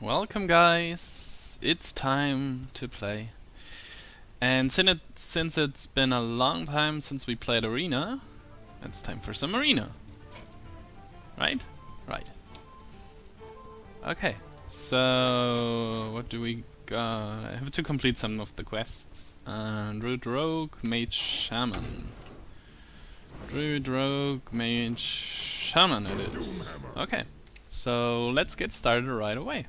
Welcome guys, it's time to play. And since it's been a long time since we played Arena, it's time for some Arena. Right? Right. Okay, so what do we got? I have to complete some of the quests. Druid, Rogue, Mage, Shaman. Druid, Rogue, Mage, Shaman it is. Okay, so let's get started right away.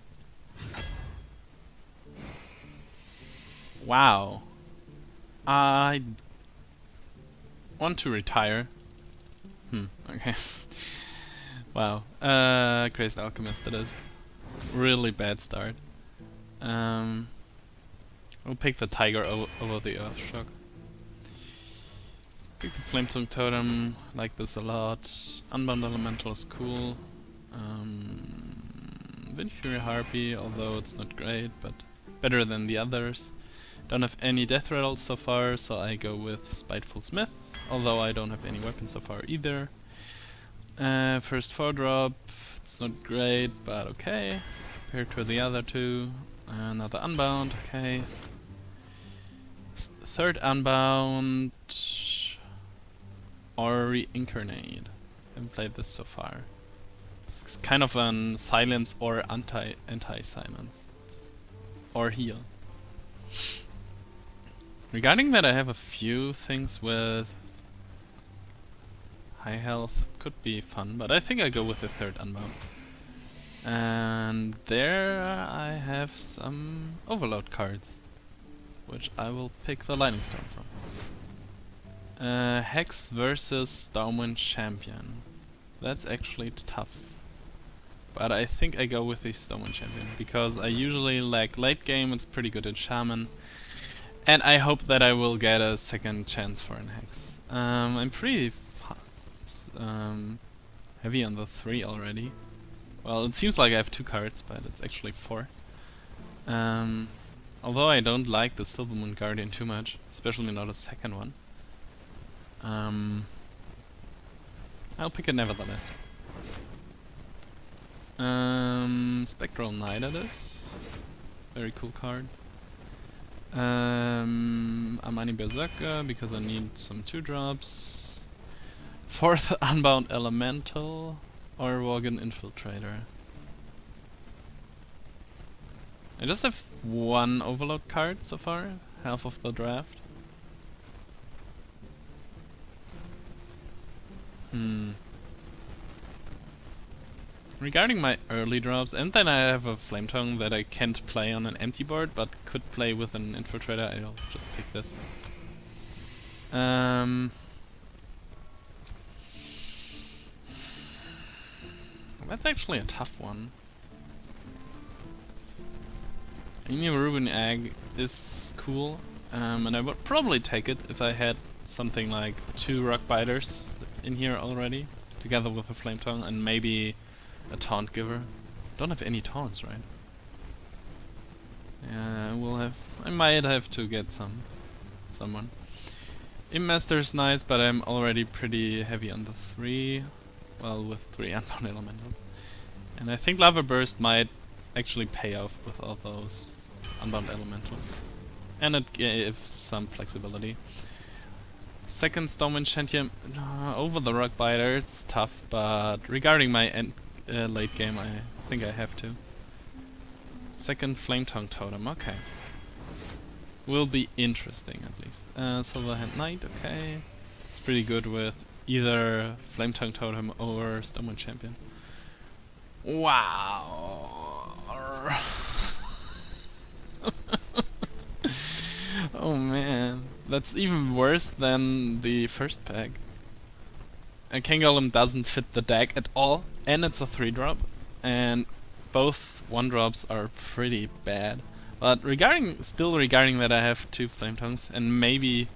Wow. I want to retire. Okay. Wow. Crazed Alchemist it is. Really bad start. We'll pick the Tiger over the Earthshock. Pick the Flamesong Totem, like this a lot. Unbound Elemental is cool. Wind Fury Harpy, although it's not great, but better than the others. Don't have any death rattles so far, so I go with Spiteful Smith, although I don't have any weapons so far either. First 4-drop, it's not great, but okay. Compared to the other two. Another Unbound, okay. Third Unbound, or Reincarnate. Haven't played this so far. It's kind of an silence or anti-silence. Or heal. Regarding that, I have a few things with high health. Could be fun, but I think I go with the third Unbound. And there I have some Overload cards, which I will pick the Lightning Storm from. Hex versus Stormwind Champion. That's actually tough. But I think I go with the Stormwind Champion, because I usually like late game, it's pretty good in Shaman. And I hope that I will get a second chance for an Hex. I'm pretty heavy on the 3 already. Well, it seems like I have 2 cards, but it's actually 4. Although I don't like the Silvermoon Guardian too much, especially not a second one. I'll pick it nevertheless. Spectral Knight it is. Very cool card. Amani Berserker, because I need some 2-drops. Fourth Unbound Elemental, or Worgen Infiltrator. I just have 1 Overload card so far, half of the draft. Regarding my early drops, and then I have a Flame Tongue that I can't play on an empty board, but could play with an Infiltrator. I'll just pick this. That's actually a tough one. A new Ruben Egg is cool, and I would probably take it if I had something like 2 Rock Biters in here already, together with a Flame Tongue, and maybe a Taunt Giver. Don't have any taunts, right? Yeah, I might have to get someone. Immaster is nice, but I'm already pretty heavy on the 3. Well, with 3 Unbound Elementals. And I think Lava Burst might actually pay off with all those Unbound Elementals. And it gives some flexibility. Second Stormwind Champion over the Rock Biter, it's tough, but regarding my late game, I think I have to. Second Flame Tongue Totem, okay. Will be interesting at least. Silverhand Knight, okay. It's pretty good with either Flame Tongue Totem or Stormwind Champion. Wow. Oh man, that's even worse than the first pack. And King Golem doesn't fit the deck at all, and it's a 3-drop, and both 1-drops are pretty bad. But still regarding that, I have 2 Flame Tongues, and maybe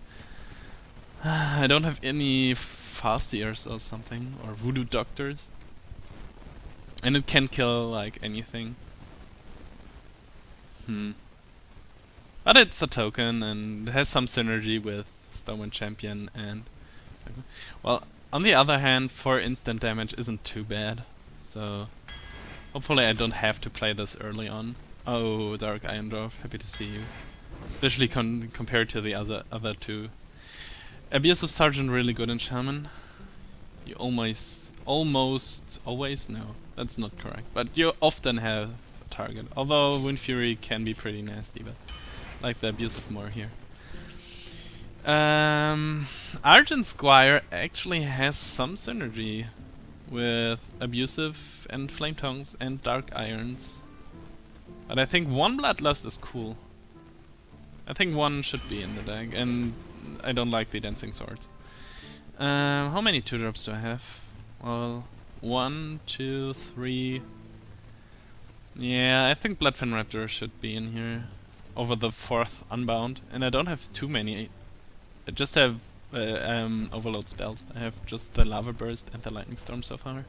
I don't have any Farseers or something, or Voodoo Doctors. And it can kill like anything. But it's a token and it has some synergy with Stormwind Champion and... Well, on the other hand, 4 instant damage isn't too bad. So Hopefully I don't have to play this early on. Oh, Dark Iron Dwarf, happy to see you. Especially compared to the other two. Abusive Sergeant really good in Shaman. You almost always, no, that's not correct. But you often have a target. Although Wind Fury can be pretty nasty, but like the Abusive more here. Argent Squire actually has some synergy with Abusive and Flame Tongues and Dark Irons. But I think one Bloodlust is cool. I think one should be in the deck, and I don't like the Dancing Swords. How many 2-drops do I have? Well, 1, 2, 3. Yeah, I think Bloodfin Raptor should be in here. Over the 4th Unbound. And I don't have too many. I just have overload spells. I have just the Lava Burst and the Lightning Storm so far.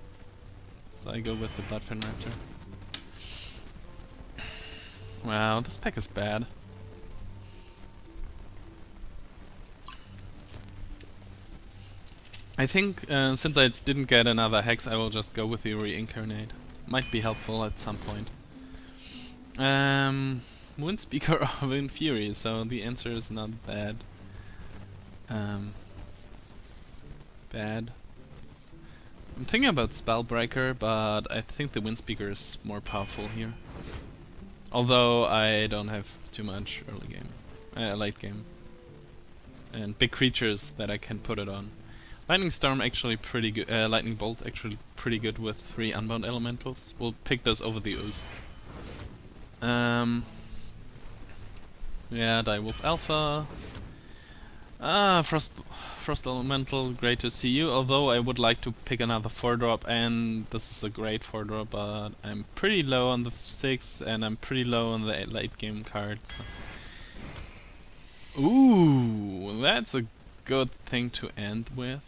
So I go with the Bloodfin Raptor. Wow, this pack is bad. I think since I didn't get another Hex, I will just go with the Reincarnate. Might be helpful at some point. Moonspeaker or Wind Fury, so the answer is not bad. Bad. I'm thinking about Spellbreaker, but I think the Windspeaker is more powerful here. Although I don't have too much early game, late game, and big creatures that I can put it on. Lightning Storm actually pretty good. Lightning Bolt actually pretty good with 3 Unbound Elementals. We'll pick those over the Ooze. Yeah, Direwolf Alpha. Frost Elemental, great to see you. Although I would like to pick another 4-drop, and this is a great 4-drop, but I'm pretty low on the 6, and I'm pretty low on the late game cards. Ooh, that's a good thing to end with.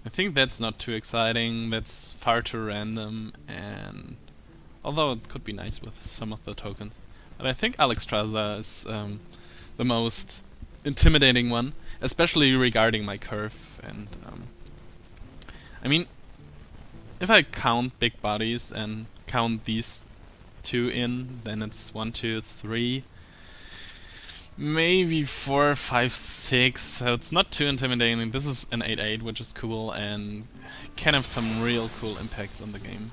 I think that's not too exciting. That's far too random, and although it could be nice with some of the tokens. But I think Alexstasza is the most intimidating one, especially regarding my curve. And I mean, if I count big bodies and count these 2 in, then it's 1, 2, 3, maybe 4, 5, 6. So it's not too intimidating. This is an 8/8, which is cool and can have some real cool impacts on the game.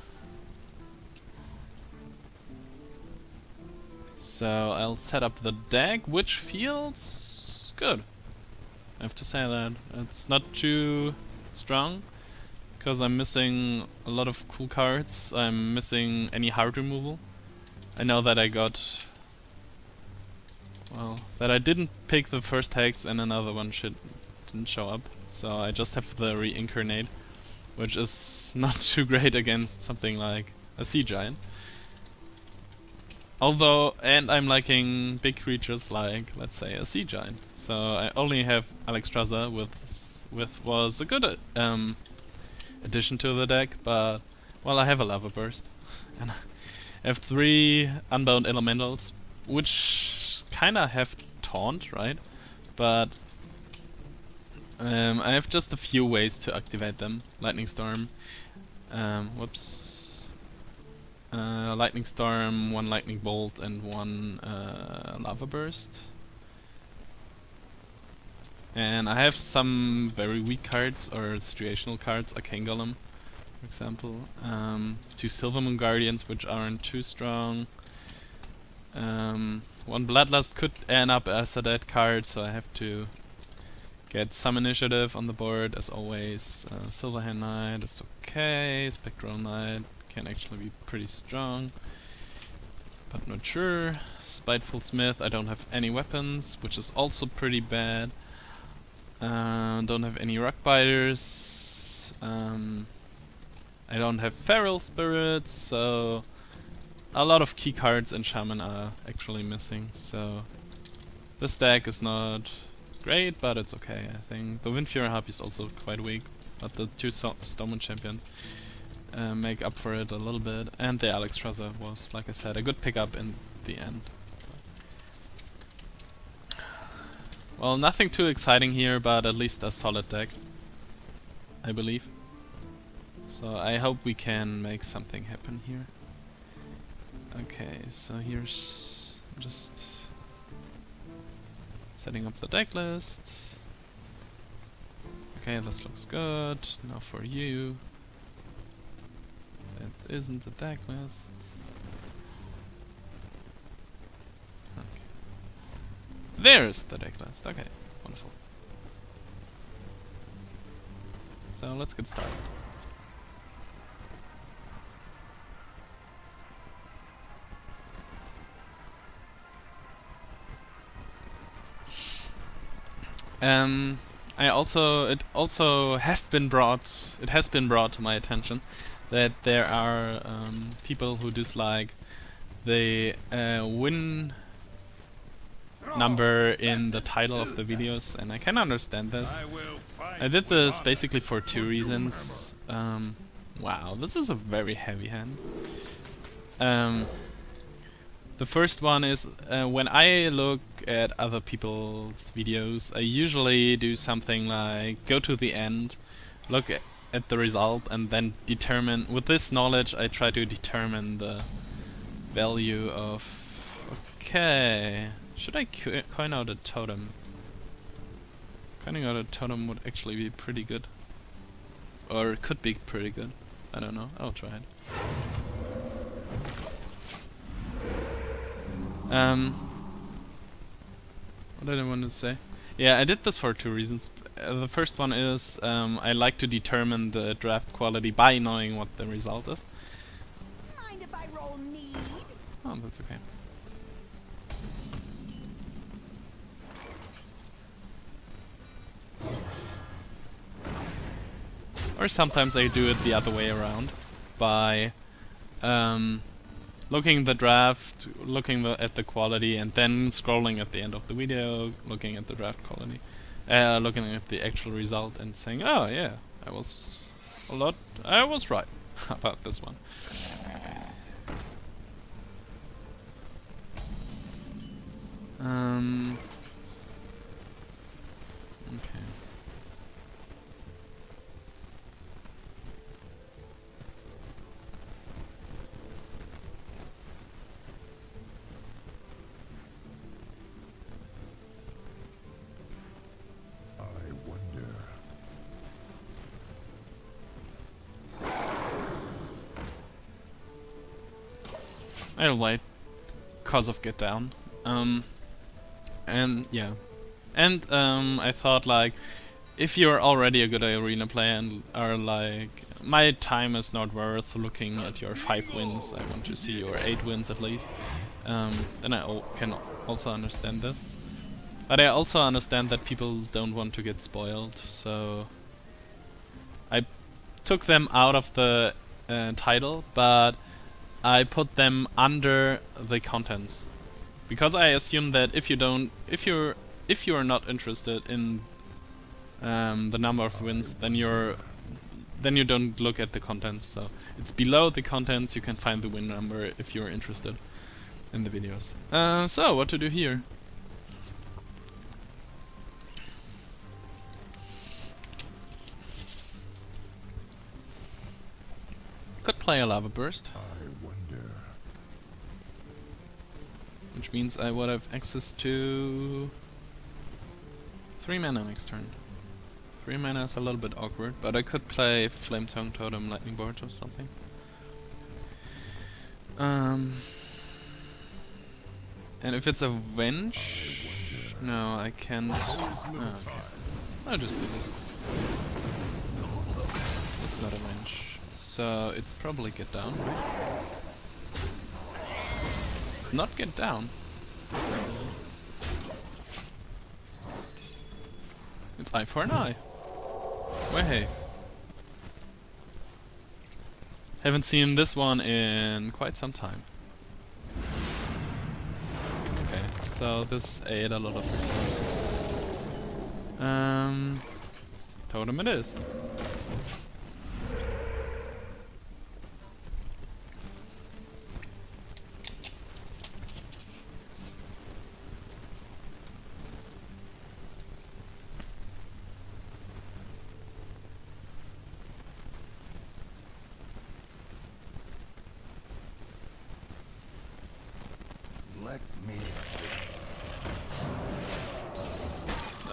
So I'll set up the deck, which feels good. I have to say that. It's not too strong, because I'm missing a lot of cool cards. I'm missing any hard removal. I know that I got... well, that I didn't pick the first Hex and another one didn't show up. So I just have the Reincarnate, which is not too great against something like a Sea Giant. Although, and I'm liking big creatures like, let's say, a Sea Giant. So I only have Alexstasza, with was a good addition to the deck, but, well, I have a Lava Burst. And I have 3 Unbound Elementals, which kinda have Taunt, right? But I have just a few ways to activate them. Lightning Storm, Lightning Storm, 1 Lightning Bolt, and 1 Lava Burst. And I have some very weak cards, or situational cards, Arcane Golem, for example. 2 Silvermoon Guardians, which aren't too strong. 1 Bloodlust could end up as a dead card, so I have to get some initiative on the board, as always. Silverhand Knight is okay, Spectral Knight can actually be pretty strong, but not sure. Spiteful Smith, I don't have any weapons, which is also pretty bad. Don't have any Rock Biters. I don't have Feral Spirits, so a lot of key cards in Shaman are actually missing, so this deck is not great, but it's okay, I think. The Wind Fury Harpy is also quite weak, but the 2 Stormwind Champions make up for it a little bit, and the Alexstasza was, like I said, a good pickup in the end. Well, nothing too exciting here, but at least a solid deck. I believe. So I hope we can make something happen here. Okay, so here's just setting up the deck list. Okay, this looks good. Now for you. That isn't the deck list. Okay. There's the deck list. Okay, wonderful. So let's get started. It has been brought to my attention that there are people who dislike the win number in the title of the videos, and I can understand this. I did this basically for two reasons. Wow, this is a very heavy hand. The first one is when I look at other people's videos, I usually do something like go to the end, look at the result, and then determine, with this knowledge I try to determine the value of... Okay, should I coin out a totem? Coining out a totem would actually be pretty good. Or it could be pretty good. I don't know, I'll try it. What did I want to say? Yeah, I did this for two reasons. The first one is I like to determine the draft quality by knowing what the result is. Mind if I roll need? Oh, that's okay. Or sometimes I do it the other way around by looking the draft, looking at the quality, and then scrolling at the end of the video, looking at the draft quality, looking at the actual result, and saying, "Oh yeah, I was right about this one." Okay. I like cause of Get Down. And yeah. And I thought, like, if you're already a good arena player and are like, my time is not worth looking at your 5 wins, I want to see your 8 wins at least, then I can also understand this. But I also understand that people don't want to get spoiled, so I took them out of the title, but I put them under the contents, because I assume that if you are not interested in the number of wins, then you don't look at the contents. So it's below the contents. You can find the win number if you're interested in the videos. So what to do here? Could play a Lava Burst. Which means I would have access to 3 mana next turn. 3 mana is a little bit awkward, but I could play Flame Tongue Totem, Lightning Bolt or something. And if it's a Venge... No, I can't... Oh, okay. I'll just do this. It's not a Venge. So it's probably Get Down, right? It's not Get Down. That's interesting. It's eye for an eye. Well, hey. Haven't seen this one in quite some time. Okay, so this ate a lot of resources. Totem it is. Let me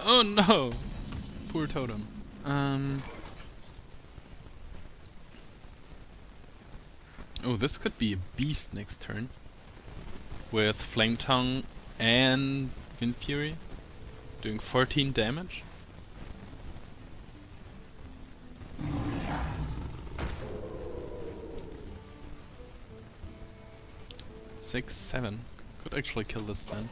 Oh no! Poor totem. Oh, this could be a beast next turn. With Flame Tongue and Wind Fury. Doing 14 damage. Six, 7. Could actually kill this then.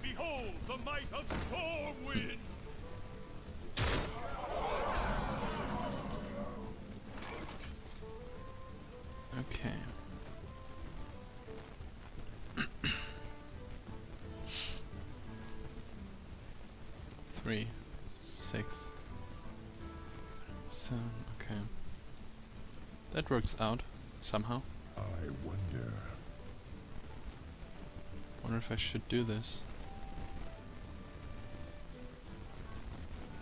Behold the might of Stormwind! Okay. Three, 6, 7. Okay. That works out somehow. I wonder. Wonder if I should do this.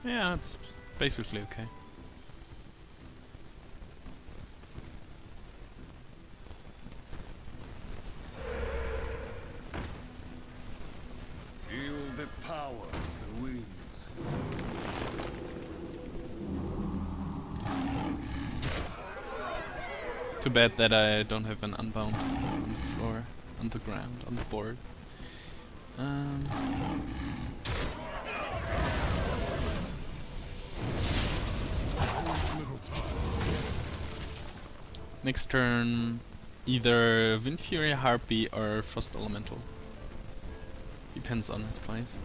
Yeah, it's basically okay. feel the power of the winds. Too bad that I don't have an unbound on the floor, on the ground, on the board. Next turn, either Wind Fury, Harpy, or Frost Elemental. Depends on his plays.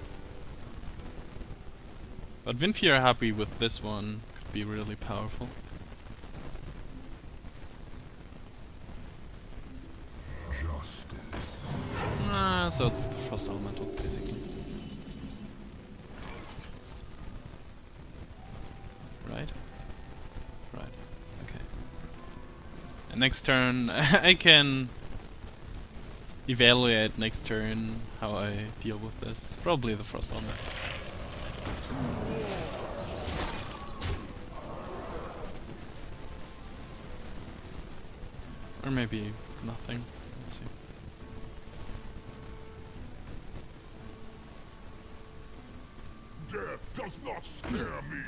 But Wind Fury Harpy with this one could be really powerful. So it's the Frost Elemental, basically. Right? Right. Okay. And next turn, I can evaluate next turn how I deal with this. Probably the Frost Elemental. Or maybe nothing. Let's see. Death does not scare me!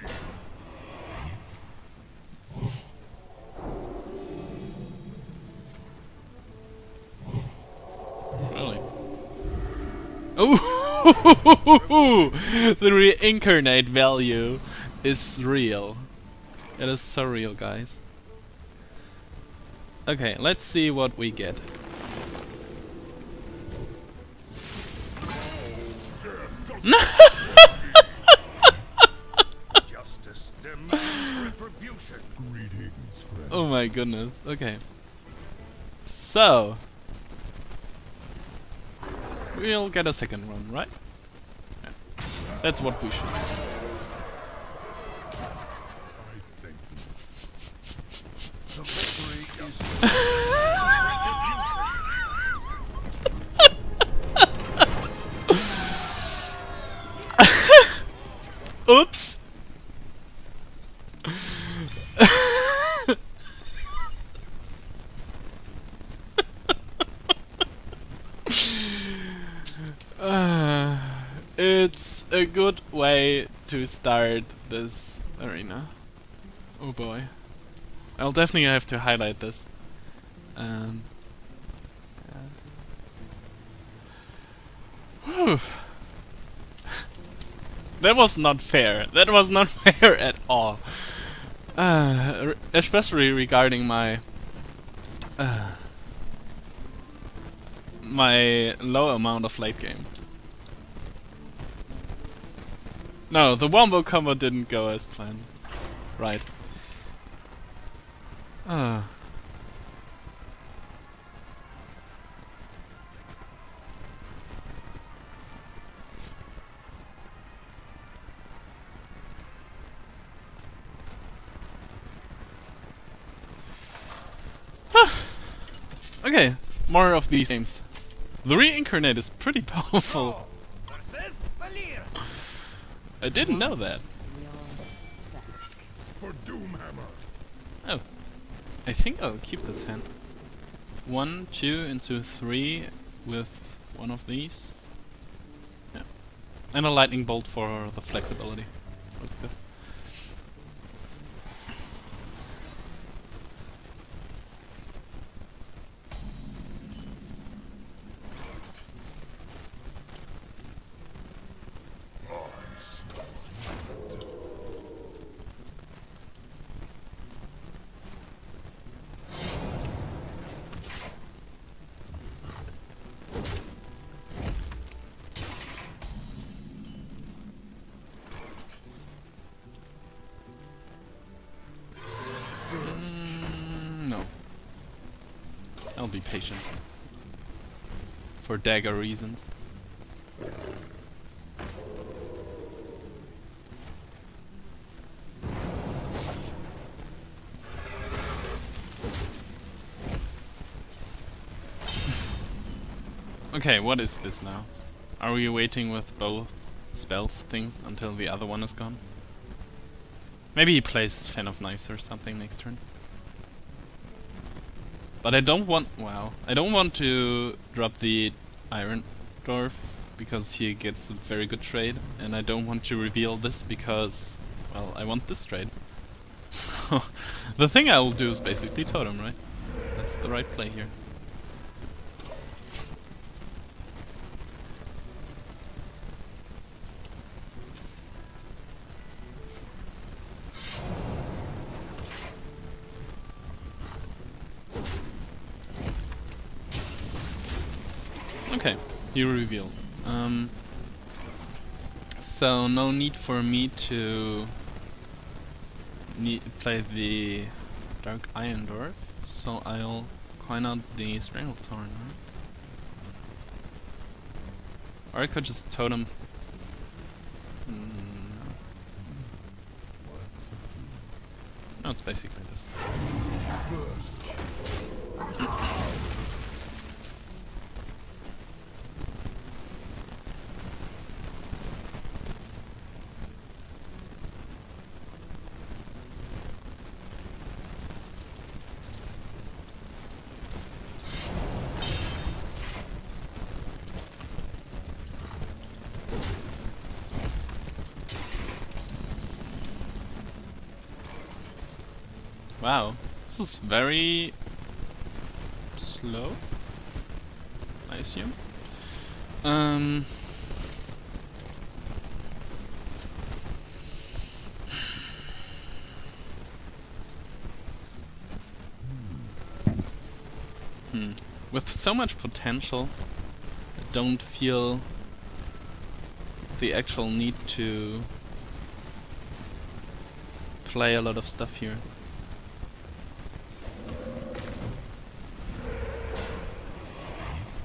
Really? Oh! The reincarnate value is real. It is so real, guys. Okay, let's see what we get. Justice demands retribution. Greetings, friend. Oh my goodness. Okay. So we'll get a second run, right? Yeah. That's what we should do. I think The victory is retribution. Oops. It's a good way to start this arena. Oh boy. I'll definitely have to highlight this. Whew. That was not fair. That was not fair at all. Especially regarding my my low amount of late game. No, the wombo combo didn't go as planned. Right. Okay, more of these games. The reincarnate is pretty powerful. I didn't know that. for Doomhammer. Oh. I think I'll keep this hand. 1, 2 into 3 with one of these. Yeah. And a lightning bolt for the flexibility. Looks good. No. I'll be patient. For dagger reasons. Okay, what is this now? Are we waiting with both spells things until the other one is gone? Maybe he plays Fan of Knives or something next turn. But I don't want... wow. I don't want to drop the Iron Dwarf because he gets a very good trade. And I don't want to reveal this because... well, I want this trade. So the thing I will do is basically Totem, right? That's the right play here. Okay, you revealed. So no need for me to play the Dark Iron Dwarf, so I'll coin out the Stranglethorn, right? Or I could just totem. No. No, it's basically this. Wow, this is very slow, I assume. With so much potential, I don't feel the actual need to play a lot of stuff here.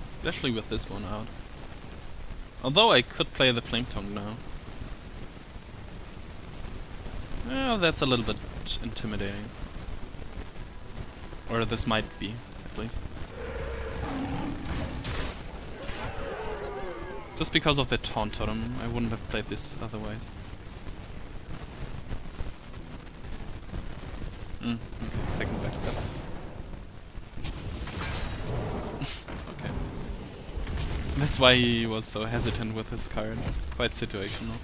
Especially with this one out. Although I could play the Flame Tongue now. Well, that's a little bit intimidating. Or this might be, at least. Just because of the Taunt Totem, I wouldn't have played this otherwise. Okay, second backstep. Okay. That's why he was so hesitant with his card. Quite situational.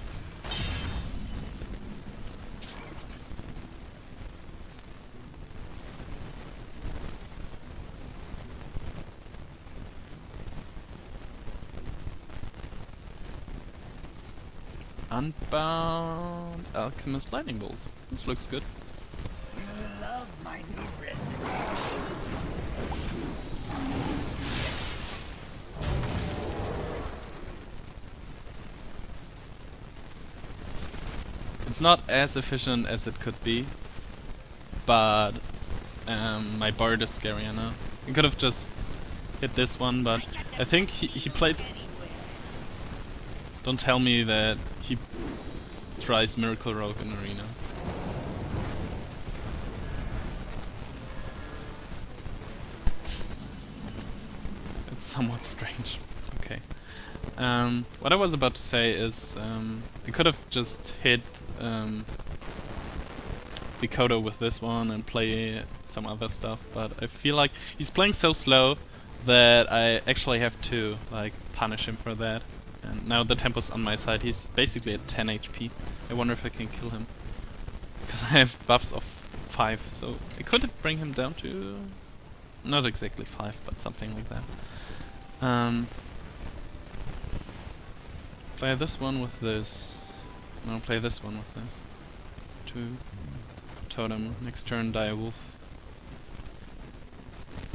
Unbound Alchemist Lightning Bolt. This looks good. You love my new recipe. It's not as efficient as it could be, but my Bard is scary enough. He could have just hit this one, but I think he played... Don't tell me that he tries Miracle Rogue in Arena. It's somewhat strange. Okay. What I was about to say is I could have just hit the Kodo with this one and play some other stuff, but I feel like he's playing so slow that I actually have to like punish him for that. And now the tempo's on my side. He's basically at 10 HP. I wonder if I can kill him, because I have buffs of 5, so I could bring him down to not exactly 5, but something like that. Play this one with this. No, play this one with this. 2 totem. Next turn, die a wolf.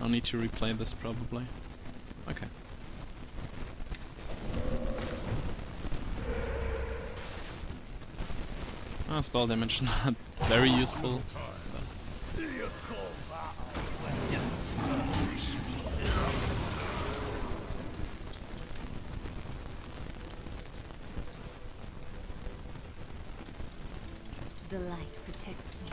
I'll need to replay this probably. Okay. Spell damage not very useful. The light protects me.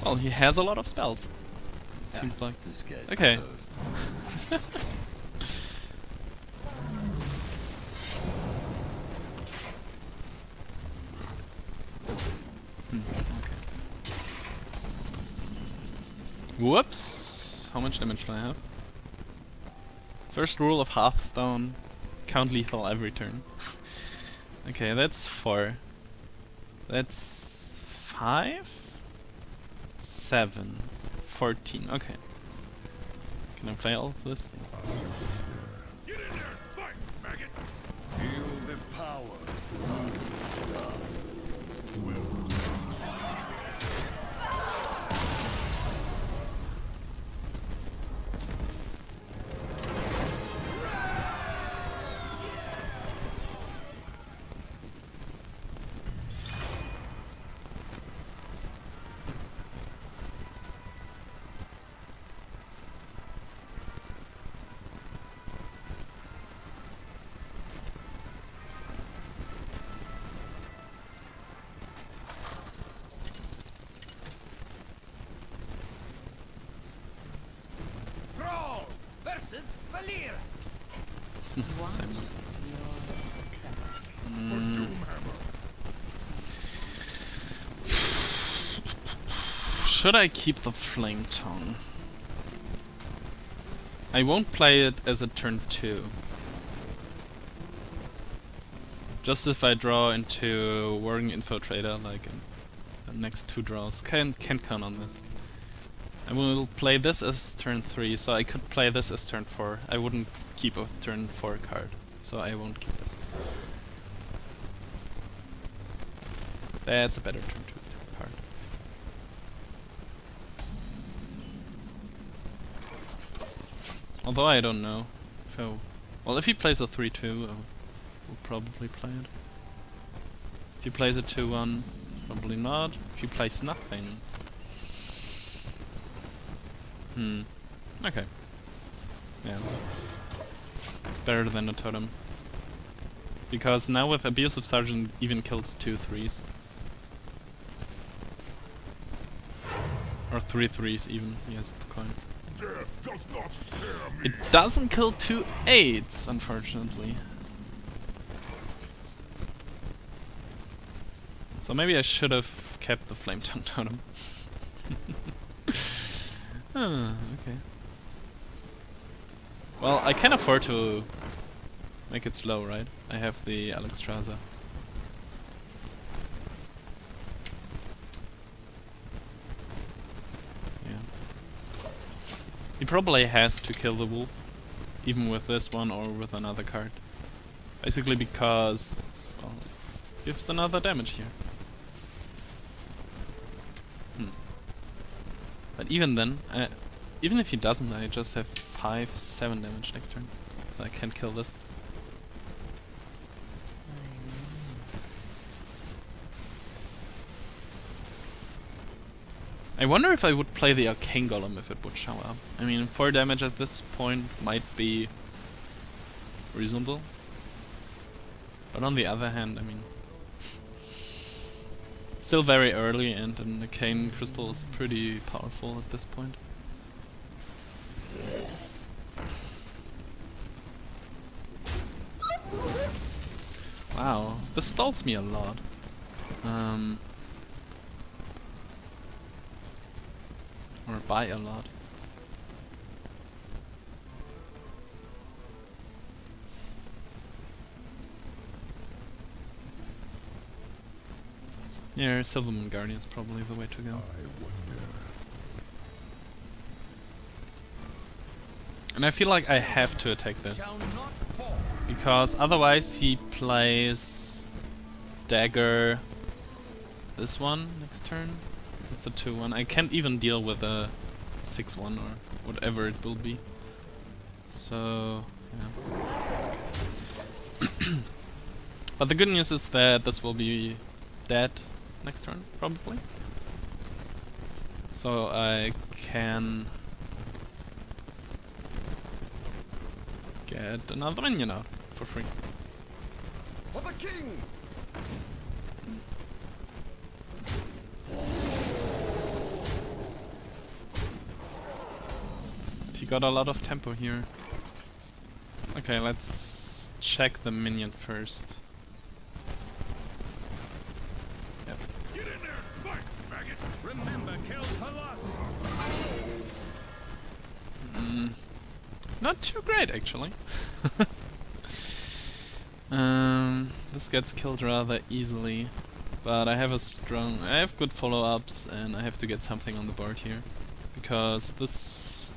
Well, he has a lot of spells. It seems like. This guy's Okay. toast. Okay. Whoops! How much damage do I have? First rule of Hearthstone: count lethal every turn. Okay, that's 4. That's 5? 7. 14. Okay. Can I play all of this? Get in there, fight, maggot! Feel the power. Brawl versus Valir. It's not the same one. Should I keep the Flame Tongue? I won't play it as a turn 2. Just if I draw into Working Infiltrator, like in the next 2 draws. Can't count on this. I will play this as turn 3, so I could play this as turn 4. I wouldn't keep a turn 4 card, so I won't keep this. That's a better turn 2 card. Although I don't know. So, well, if he plays a 3-2, I will probably play it. If he plays a 2-1, probably not. If he plays nothing. Okay. Yeah. It's better than a totem. Because now with Abusive Sergeant even kills 2 3s. Or 3 3s even, he has the coin. Death does not scare me. It doesn't kill 2 8s, unfortunately. So maybe I should have kept the Flame Tongue totem. Okay. Well, I can afford to make it slow, right? I have the Alexstasza. Yeah. He probably has to kill the wolf, even with this one or with another card. Basically because, well, it gives another damage here. But even then, even if he doesn't, I just have 5-7 damage next turn. So I can't kill this. I wonder if I would play the Arcane Golem if it would show up. I mean, 4 damage at this point might be reasonable. But on the other hand, I mean, it's still very early and an Arcane Crystal is pretty powerful at this point. Wow, this stalls me a lot. Or by a lot. Yeah, Silvermoon Guardian is probably the way to go. And I feel like I have to attack this. Because otherwise he plays dagger this one next turn. It's a 2-1. I can't even deal with a 6-1 or whatever it will be. So, yeah. But the good news is that this will be dead next turn, probably. So I can get another minion out for free. For the king! He got a lot of tempo here. Okay, let's check the minion first. Yep. Get in there! Fight, maggot! Remember, kill Colossus! Not too great, actually. This gets killed rather easily, but I have good follow-ups, and I have to get something on the board here, because this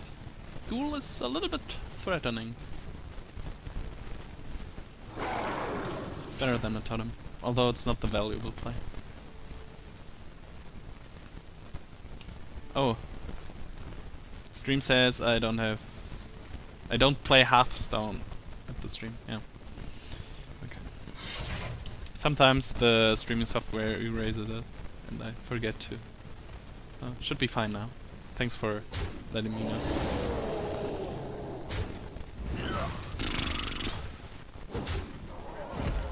duel is a little bit threatening. Better than a totem, although it's not the valuable play. Oh. Stream says I don't play Hearthstone at the stream. Yeah. Okay. Sometimes the streaming software erases it, and I forget to. Oh, should be fine now. Thanks for letting me know.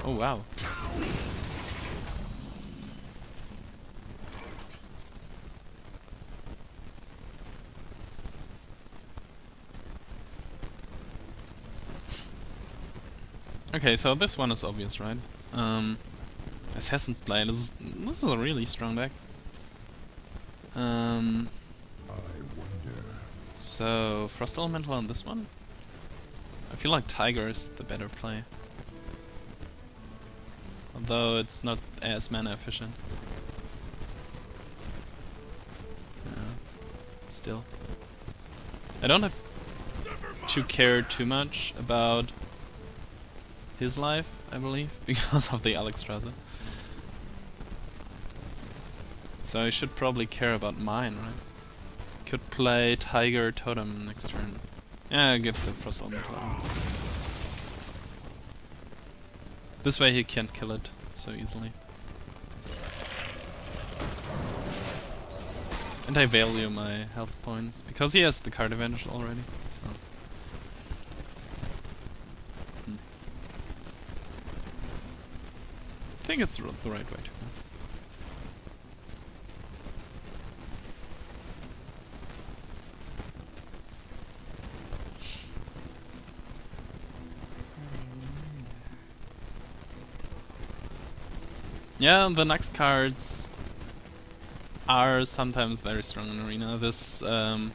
Oh wow. Okay, so this one is obvious, right? Assassin's Blade. This is a really strong deck. So Frost Elemental on this one. I feel like Tiger is the better play, although it's not as mana efficient. Still, I don't have to care too much about his life, I believe, because of the Alexstasza. So I should probably care about mine, right? Could play Tiger Totem next turn. Yeah, I'll give the Frost Elemental. This way he can't kill it so easily. And I value my health points, because he has the card advantage already, so... I think it's the right way to go. Yeah, the next cards are sometimes very strong in Arena. This, to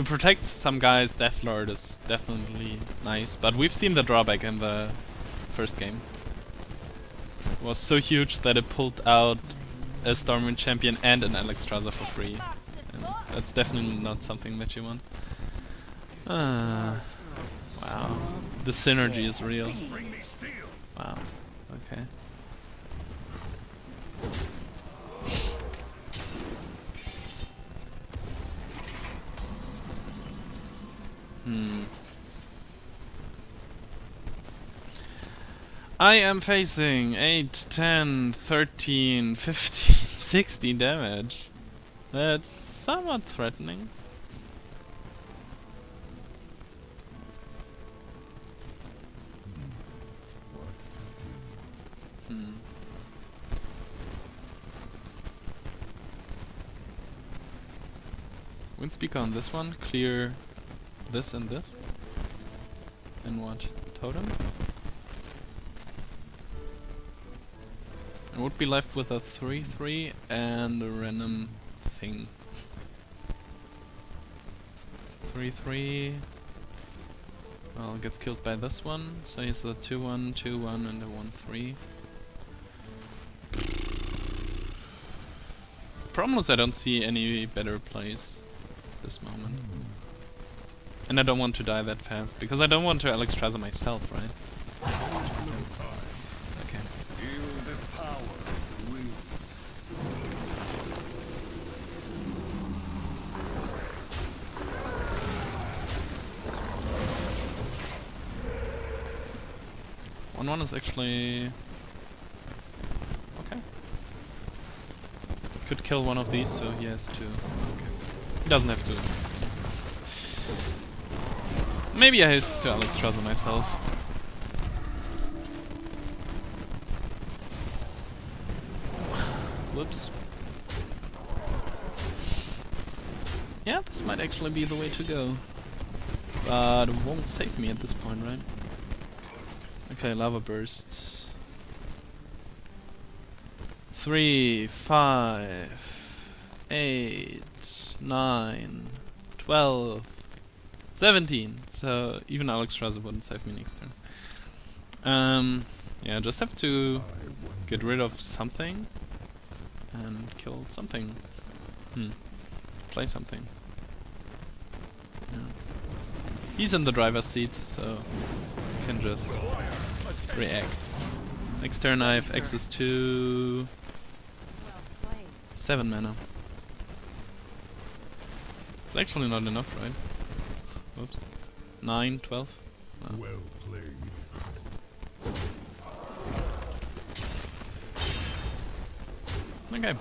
protect some guys, Deathlord is definitely nice, but we've seen the drawback in the first game. It was so huge that it pulled out a Stormwind champion and an Alexstasza for free. And that's definitely not something that you want. Wow. The synergy is real. Wow. Okay. I am facing 8, 10, 13, 15, 16 damage. That's somewhat threatening. Windspeaker on this one, clear this and this. And what? Totem? I would be left with a 3/3 and a random thing. 3/3. Well, gets killed by this one, so he's the 2/1, 2/1, and a 1/3. Problem is I don't see any better plays at this moment. And I don't want to die that fast, because I don't want to Alexstasza myself, right? Okay. Feel the power of the wind. One is actually okay. Could kill one of these, so he has to. Okay. He doesn't have to. Maybe I have to Alexstasza myself. Whoops. Yeah, this might actually be the way to go. But it won't save me at this point, right? Okay, lava burst. 3, 5, 8, 9, 12, 17. So even Alexstasza wouldn't save me next turn. Yeah, just have to get rid of something and kill something. Play something. Yeah. He's in the driver's seat, so I can just react. Next turn I have access to 7 mana. It's actually not enough, right? Whoops. 9, 12. Oh. Well played. Okay.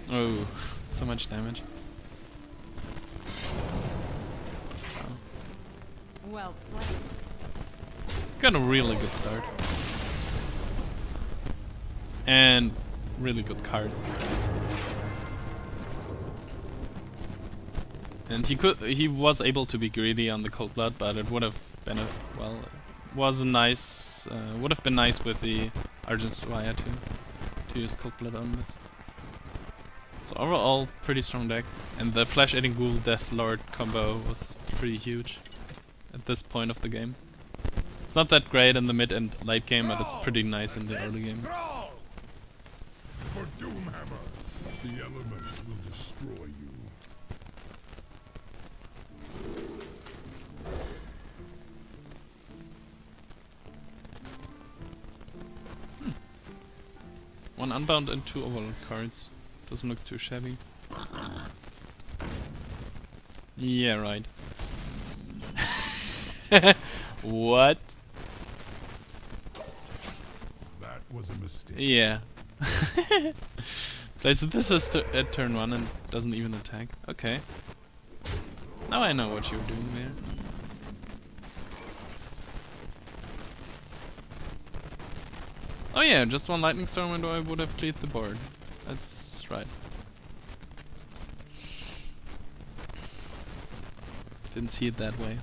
Oh, so much damage. Well played. Got a really good start. And really good cards. And he was able to be greedy on the Cold Blood, but it would have been was a nice, would have been nice with the Argent-Raya to use Cold Blood on this. So overall, pretty strong deck. And the Flesh-Eating Ghoul Death Lord combo was pretty huge at this point of the game. It's not that great in the mid and late game, but it's pretty nice in the early game. For Doomhammer, the elements will destroy you. One unbound and 2 overload cards. Doesn't look too shabby. Yeah, right. What? That was a mistake. Yeah. So this is at turn 1 and doesn't even attack. Okay. Now I know what you're doing there. Oh yeah, just one lightning storm and I would have cleared the board. That's right. Didn't see it that way.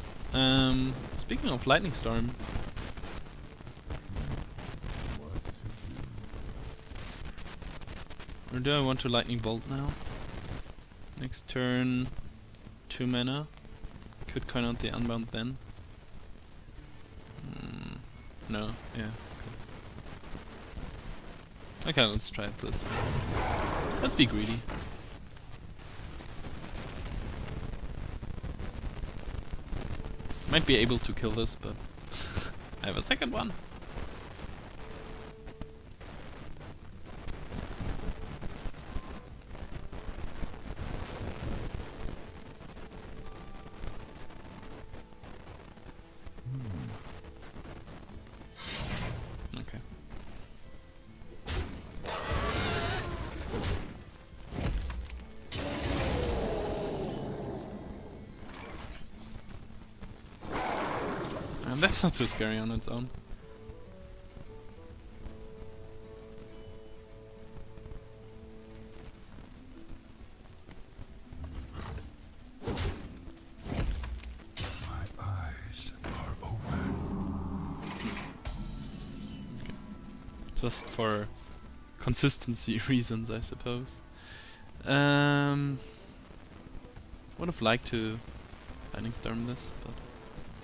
Speaking of lightning storm. Or do I want to lightning bolt now? Next turn, 2 mana. Could coin out the unbound then. No, yeah. Okay, let's try it this way. Let's be greedy. Might be able to kill this, but I have a second one. Okay. And that's not too scary on its own. My eyes are open. So just for consistency reasons, I suppose. Would have liked to Lightning Storm this, but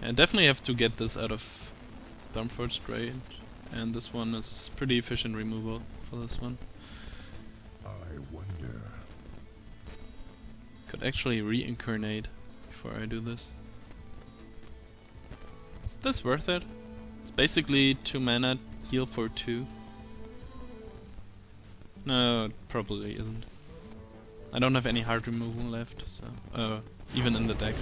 yeah, I definitely have to get this out of Stormforged range, and this one is pretty efficient removal for this one. I wonder. Could actually reincarnate before I do this. Is this worth it? It's basically 2 mana, heal for 2. No, it probably isn't. I don't have any hard removal left, so even in the deck.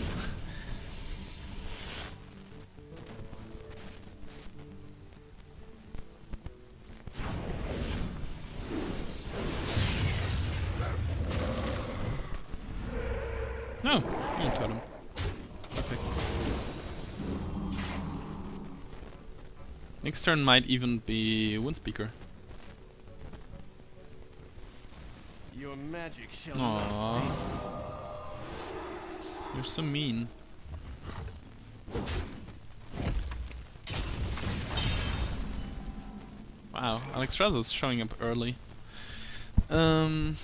No, you totem. Perfect. Next turn might even be Windspeaker. Your magic shall Aww. not You're so mean. Wow, Alexstasza is showing up early. I'm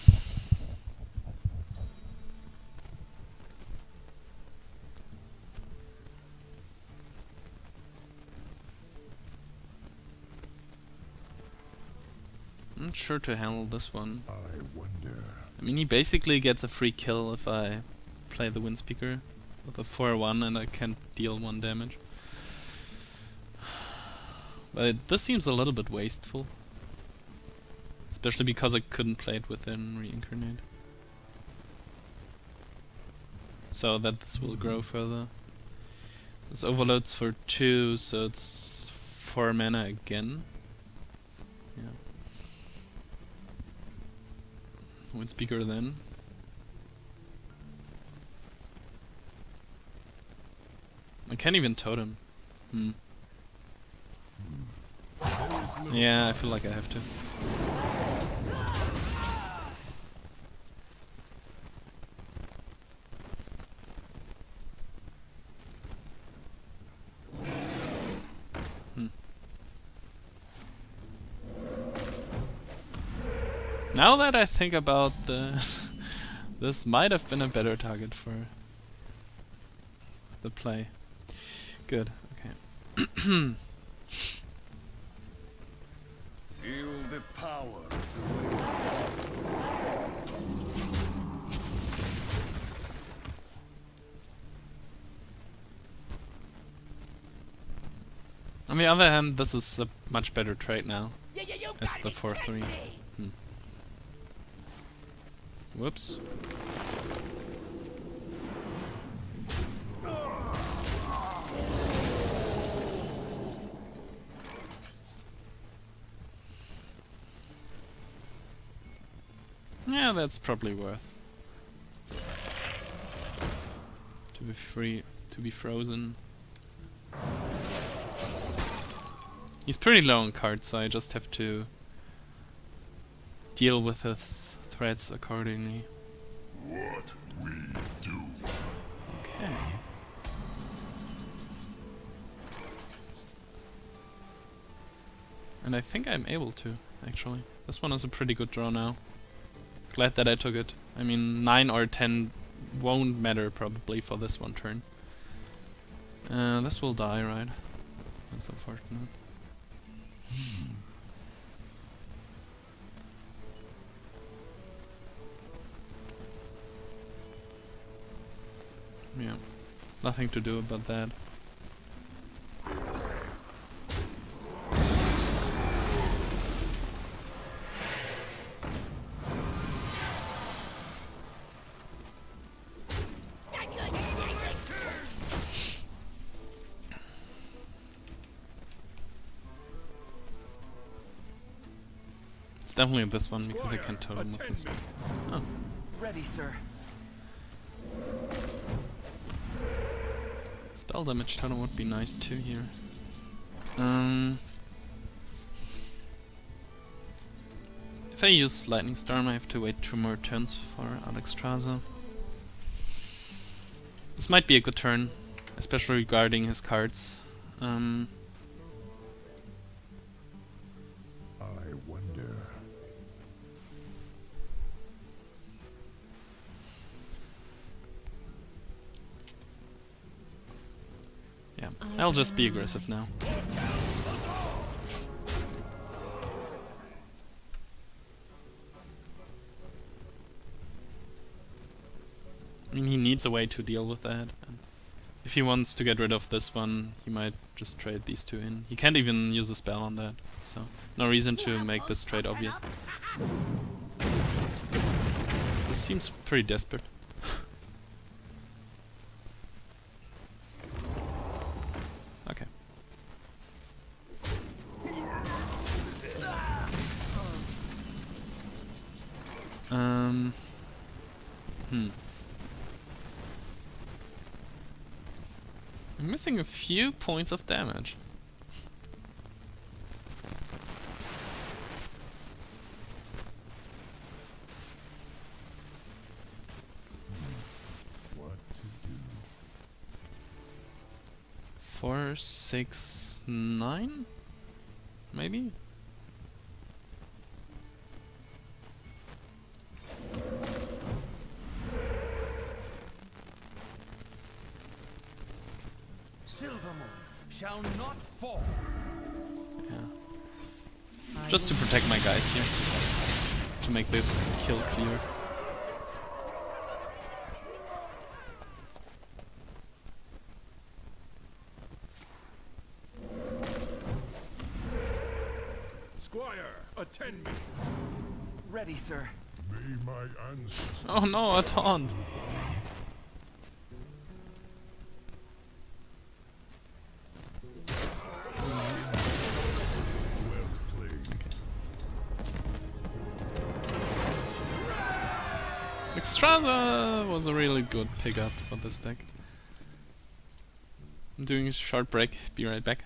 not sure to handle this one. I wonder. I mean, he basically gets a free kill if I play the Windspeaker with a 4-1 and I can't deal 1 damage. But this seems a little bit wasteful. Especially because I couldn't play it within Reincarnate. So that this will grow further. This overloads for 2, so it's 4 mana again. Yeah. Windspeaker then. I can't even totem. Yeah, I feel like I have to. Now that I think about this, this might have been a better target for the play. Good, okay. Feel the power. On the other hand, this is a much better trade now. As the 4-3. Whoops. Yeah, that's probably worth. To be free, to be frozen. He's pretty low on cards, so I just have to deal with his threats accordingly. What we do. Okay. And I think I'm able to, actually. This one is a pretty good draw now. Glad that I took it. I mean, 9 or 10 won't matter probably for this one turn. This will die, right? That's unfortunate. Yeah, nothing to do about that. It's definitely this one because I can't totem with this one. Oh. ready, sir. Spell damage totem would be nice too here. If I use Lightning Storm, I have to wait 2 more turns for Alexstasza. This might be a good turn, especially regarding his cards. I I'll just be aggressive now. I mean, he needs a way to deal with that. And if he wants to get rid of this one, he might just trade these two in. He can't even use a spell on that, so no reason to make this trade obvious. This seems pretty desperate. Okay. I'm missing a few points of damage. What to do? 4, 6, 9? Maybe? Silvermoon shall not fall. Yeah. Just to protect my guys here. To make the kill clear. Squire, attend me. Ready, sir. May my ancestors Oh no, a taunt! well played. Alexstasza was a really good pickup for this deck. I'm doing a short break, be right back.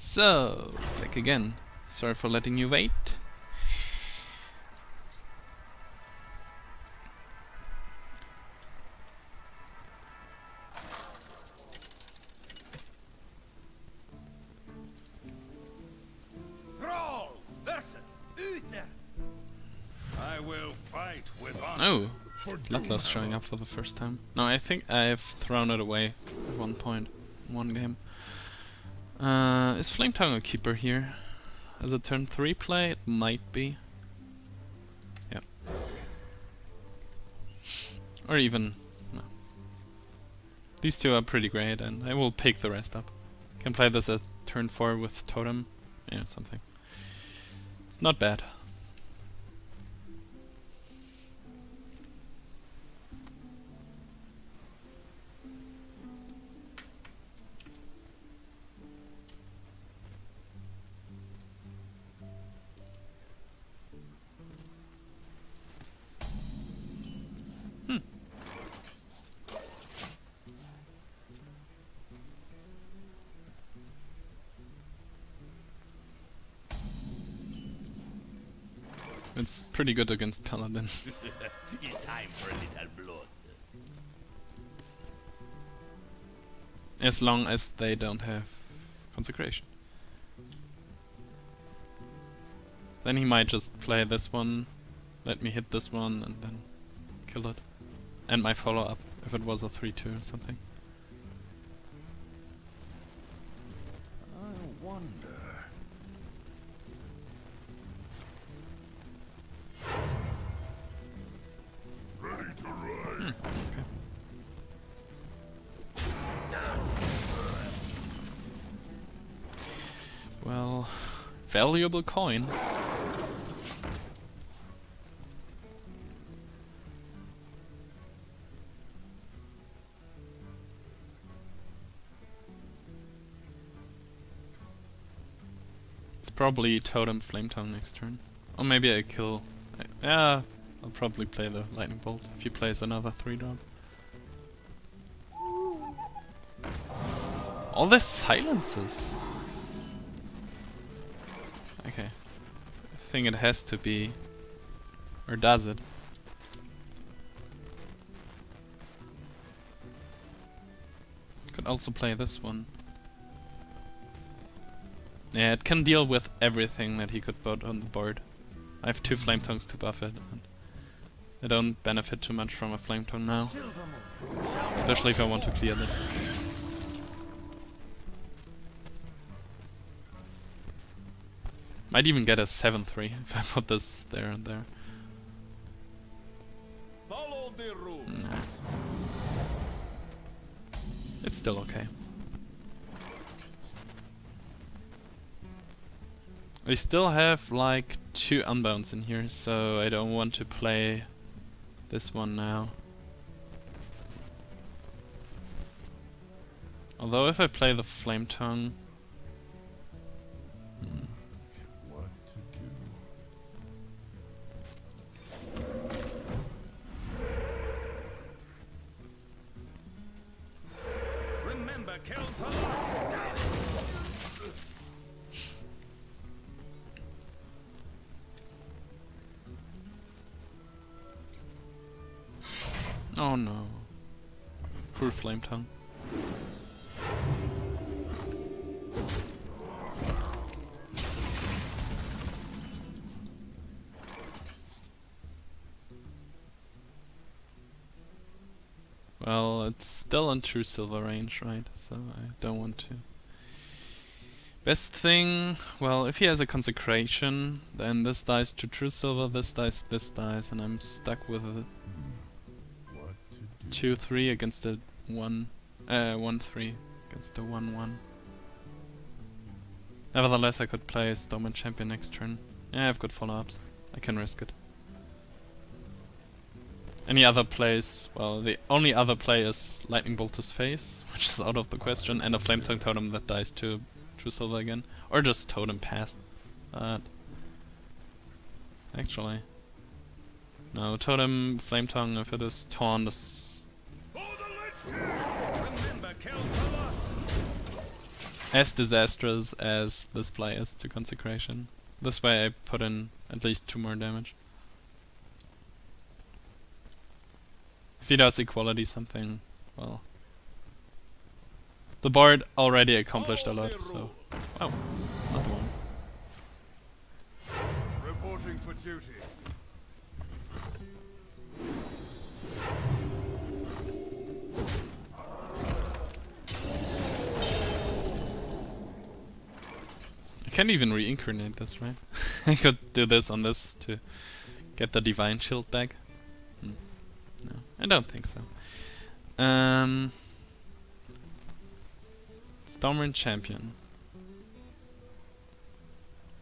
So, back again. Sorry for letting you wait. Thrall versus Uther. I will fight with honor. Oh, Bloodlust showing up for the first time. No, I think I've thrown it away at one point in one game. Is Flame Tongue a keeper here? As a turn 3 play, it might be. Yep. Or even... no. These two are pretty great and I will pick the rest up. Can play this as turn 4 with Totem. Yeah, something. It's not bad. It's pretty good against Paladin. It's time for a little blood. As long as they don't have Consecration. Then he might just play this one, let me hit this one, and then kill it. And my follow-up, if it was a 3-2 or something. I wonder. Ready to ride. Okay. Well, valuable coin. It's probably Totem Flame Tongue next turn. Or maybe I kill... yeah, I'll probably play the Lightning Bolt if he plays another 3-drop. All the silences! Okay. I think it has to be... or does it? Could also play this one. Yeah, it can deal with everything that he could put on the board. I have 2 Flame Tongues to buff it, and I don't benefit too much from a Flame Tongue now. Especially if I want to clear this. Might even get a 7-3 if I put this there and there. Follow the rule. Nah. It's still okay. We still have like 2 unbounds in here, so I don't want to play this one now. Although if I play the Flame Tongue... What to do? Remember, kill Paladin. Oh no. Poor Flame Tongue. Well, it's still on true silver range, right? So I don't want to. Best thing, well, if he has a consecration, then this dies to true silver, this dies, and I'm stuck with a What to do? 2-3 against a 1-3 against a 1-1. Nevertheless, I could play Stormwind Champion next turn. Yeah, I have good follow-ups. I can risk it. Any other plays? Well, the only other play is Lightning Bolt his face, which is out of the question, and a Flame Tongue Totem that dies to True Silver again. Or just Totem Pass. But... actually... no, Totem, Flame Tongue, if it is Taunt, is Remember, kill Paladin. as disastrous as this play is to Consecration. This way I put in at least 2 more damage. If he does equality something, well... the board already accomplished a lot, so... oh, not one. Reporting for duty. can't even reincarnate this, right? I could do this on this to get the divine shield back. No, I don't think so. Stormwind Champion.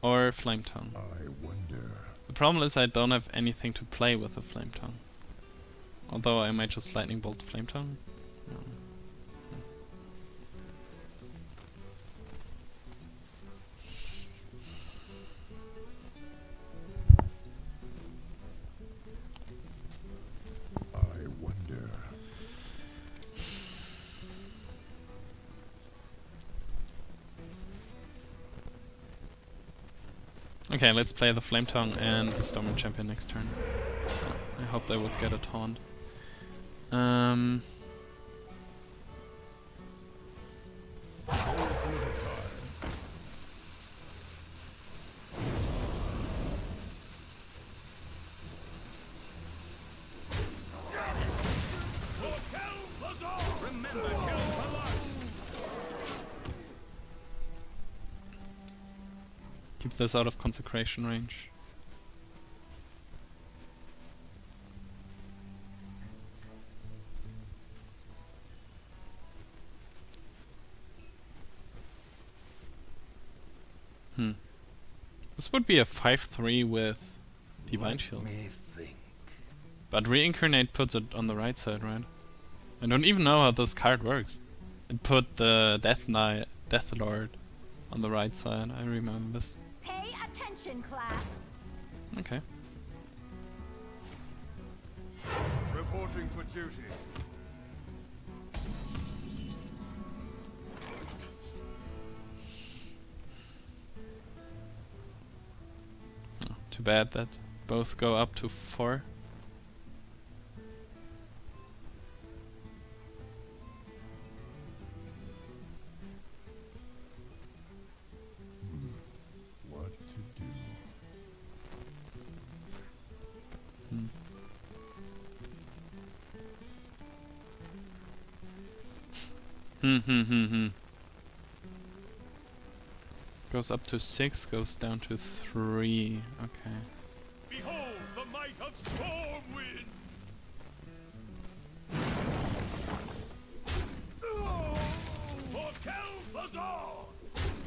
Or Flame Tongue. I wonder. The problem is I don't have anything to play with the Flame Tongue. Although I might just Lightning Bolt Flame Tongue. No. I wonder. Okay, let's play the Flame Tongue and the Stormwind Champion next turn. I hope they would get a taunt. Remember, kill Paladin. Keep this out of consecration range. This would be a 5-3 with Divine Shield. Let me think. But Reincarnate puts it on the right side, right? I don't even know how this card works. It put the Death Knight, Death Lord on the right side. I remember this. Pay attention, class. Okay. Reporting for duty. Oh, too bad that both go up to 4. What to do? Goes up to 6, goes down to 3. Okay. Behold the might of Stormwind! For Kel'Thuzor!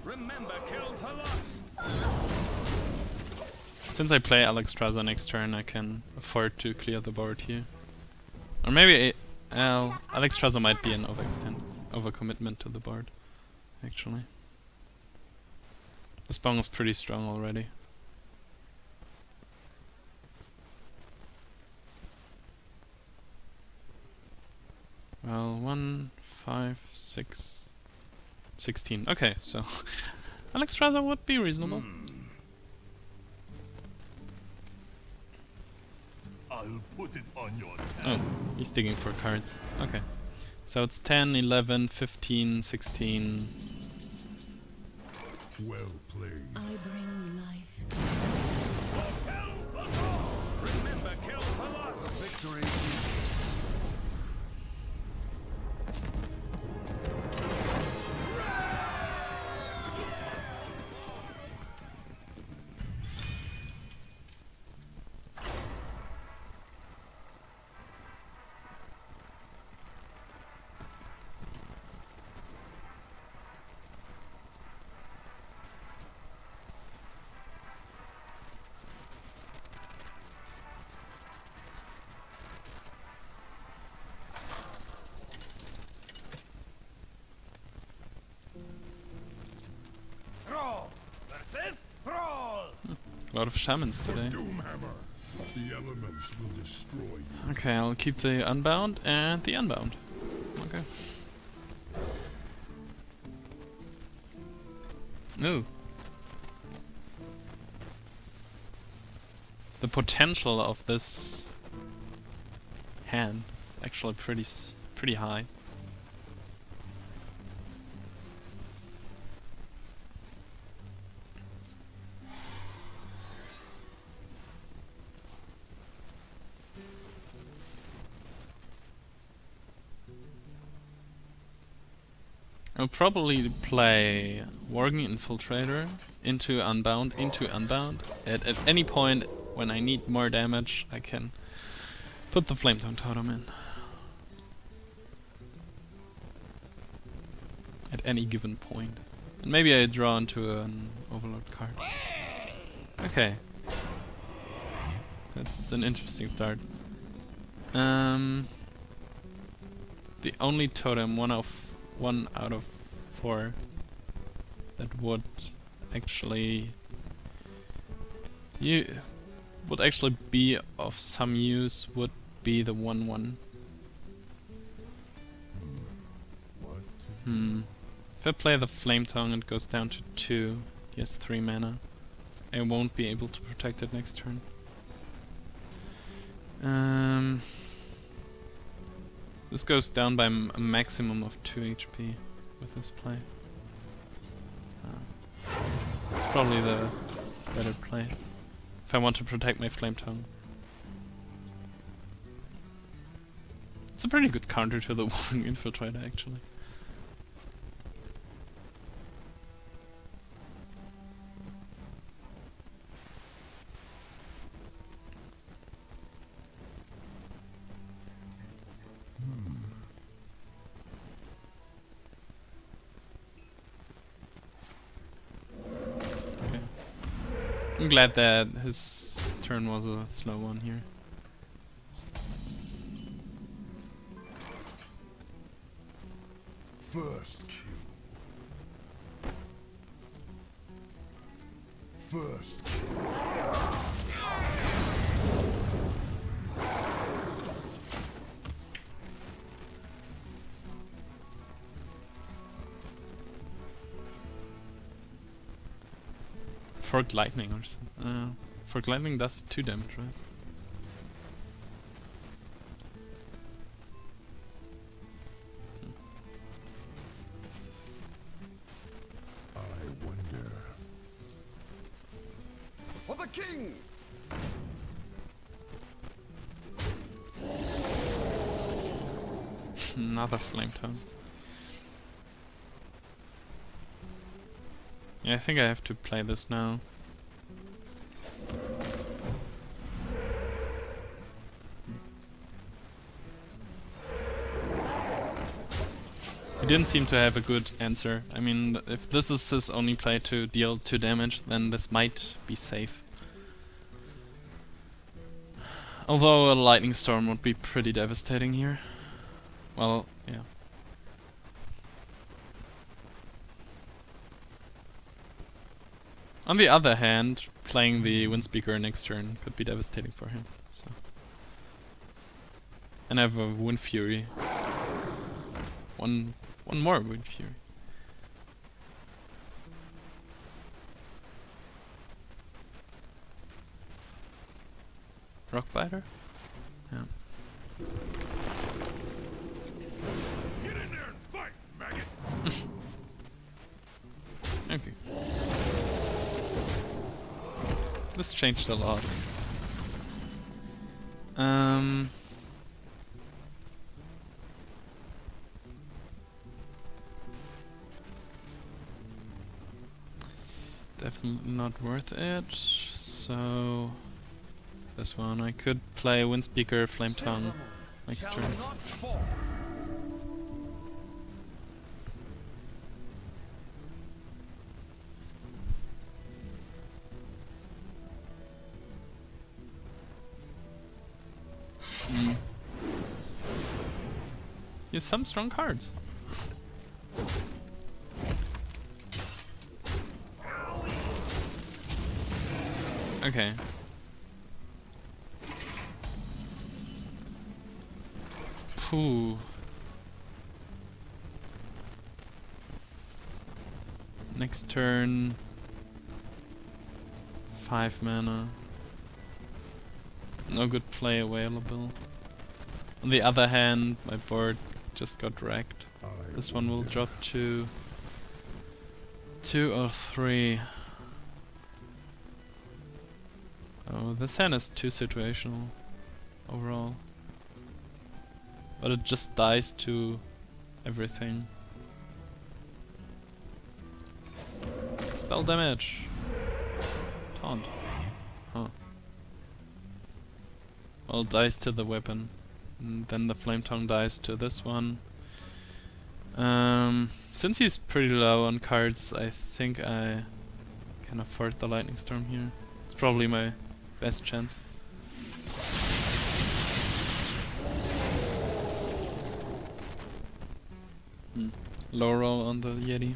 Remember Kel'Thuzor! Since I play Alexstasza next turn, I can afford to clear the board here. Or maybe Alexstasza might be an overcommitment to the board, actually. This bong is pretty strong already. Well, 1, 5, 6, 16. Okay, so Alexstasza would be reasonable. I'll put it on your Oh, he's digging for cards. Okay. So it's 10, 11, 15, 16. Well played. I bring life. Remember Kel'Thuzor! Victory. Thrall versus Thrall! A lot of shamans today. Doomhammer. The elements will destroy you. Okay, I'll keep the Unbound and the Unbound. Okay. Ooh. The potential of this hand is actually pretty high. I'll probably play Worgen Infiltrator into Unbound, At any point when I need more damage, I can put the Flametongue Totem in. At any given point. And maybe I draw into an Overload card. Okay. That's an interesting start. The only totem, one out of 4 that would actually be of some use would be the 1/1. If I play the Flametongue, it goes down to 2. He has 3 mana. I won't be able to protect it next turn. This goes down by a maximum of 2 HP with this play. It's probably the better play if I want to protect my Flametongue. It's a pretty good counter to the Warring Infiltrator, actually. I'm glad that his turn was a slow one here. First kill. First kill. Forked Lightning or something. Forked Lightning does 2 damage, right? I wonder. For the king! Another Flametongue. Yeah, I think I have to play this now. He didn't seem to have a good answer. I mean, if this is his only play to deal 2 damage, then this might be safe. Although a Lightning Storm would be pretty devastating here. Well, yeah. On the other hand, playing the Windspeaker next turn could be devastating for him. So. And I have a Wind Fury. One more Wind Fury. Rockbiter? Yeah. Get in there and fight, maggot! Okay. This changed a lot. Definitely not worth it. So this one I could play Windspeaker, Flametongue next Shall turn. not fall. He has some strong cards. Okay. Phew. Next turn. 5 mana. No good play available. On the other hand, my board just got wrecked. This one will drop to 2 or 3. Oh, this hand is too situational overall. But it just dies to everything. Spell damage. Taunt. Huh. Well, dies to the weapon. And then the flame tongue dies to this one. Since he's pretty low on cards, I think I can afford the lightning storm here. It's probably my best chance. Low roll on the Yeti.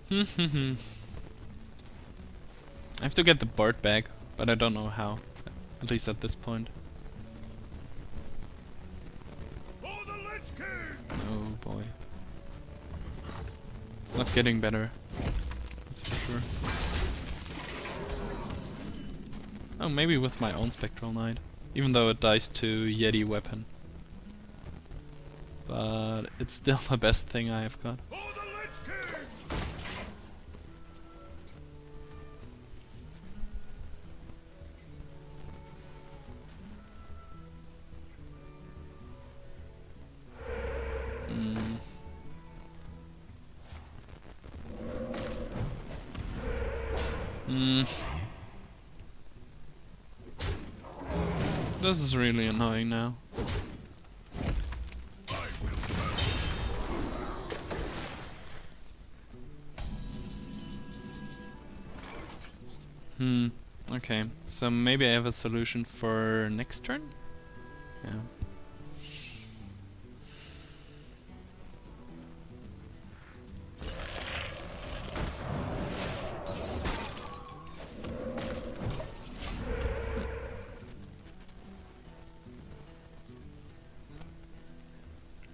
I have to get the board back, but I don't know how. At least at this point. For the Lich King! Oh boy. It's not getting better. That's for sure. Oh, maybe with my own Spectral Knight. Even though it dies to Yeti weapon. But it's still the best thing I have got. For the Lich King! This is really annoying now. Okay, so maybe I have a solution for next turn? Yeah.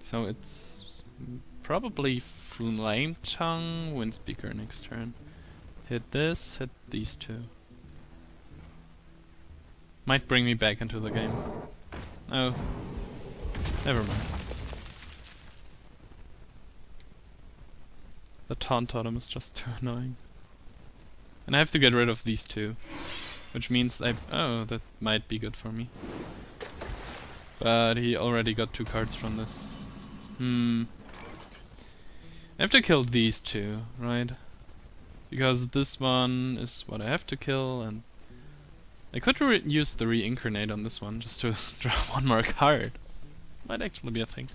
So it's probably Flame Tongue, Windspeaker next turn. Hit this, hit these two. Might bring me back into the game. Oh. Never mind. The Taunt Totem is just too annoying. And I have to get rid of these two. Which means oh, that might be good for me. But he already got 2 cards from this. I have to kill these two, right? Because this one is what I have to kill, and I could use the reincarnate on this one just to draw 1 more card. Might actually be a thing.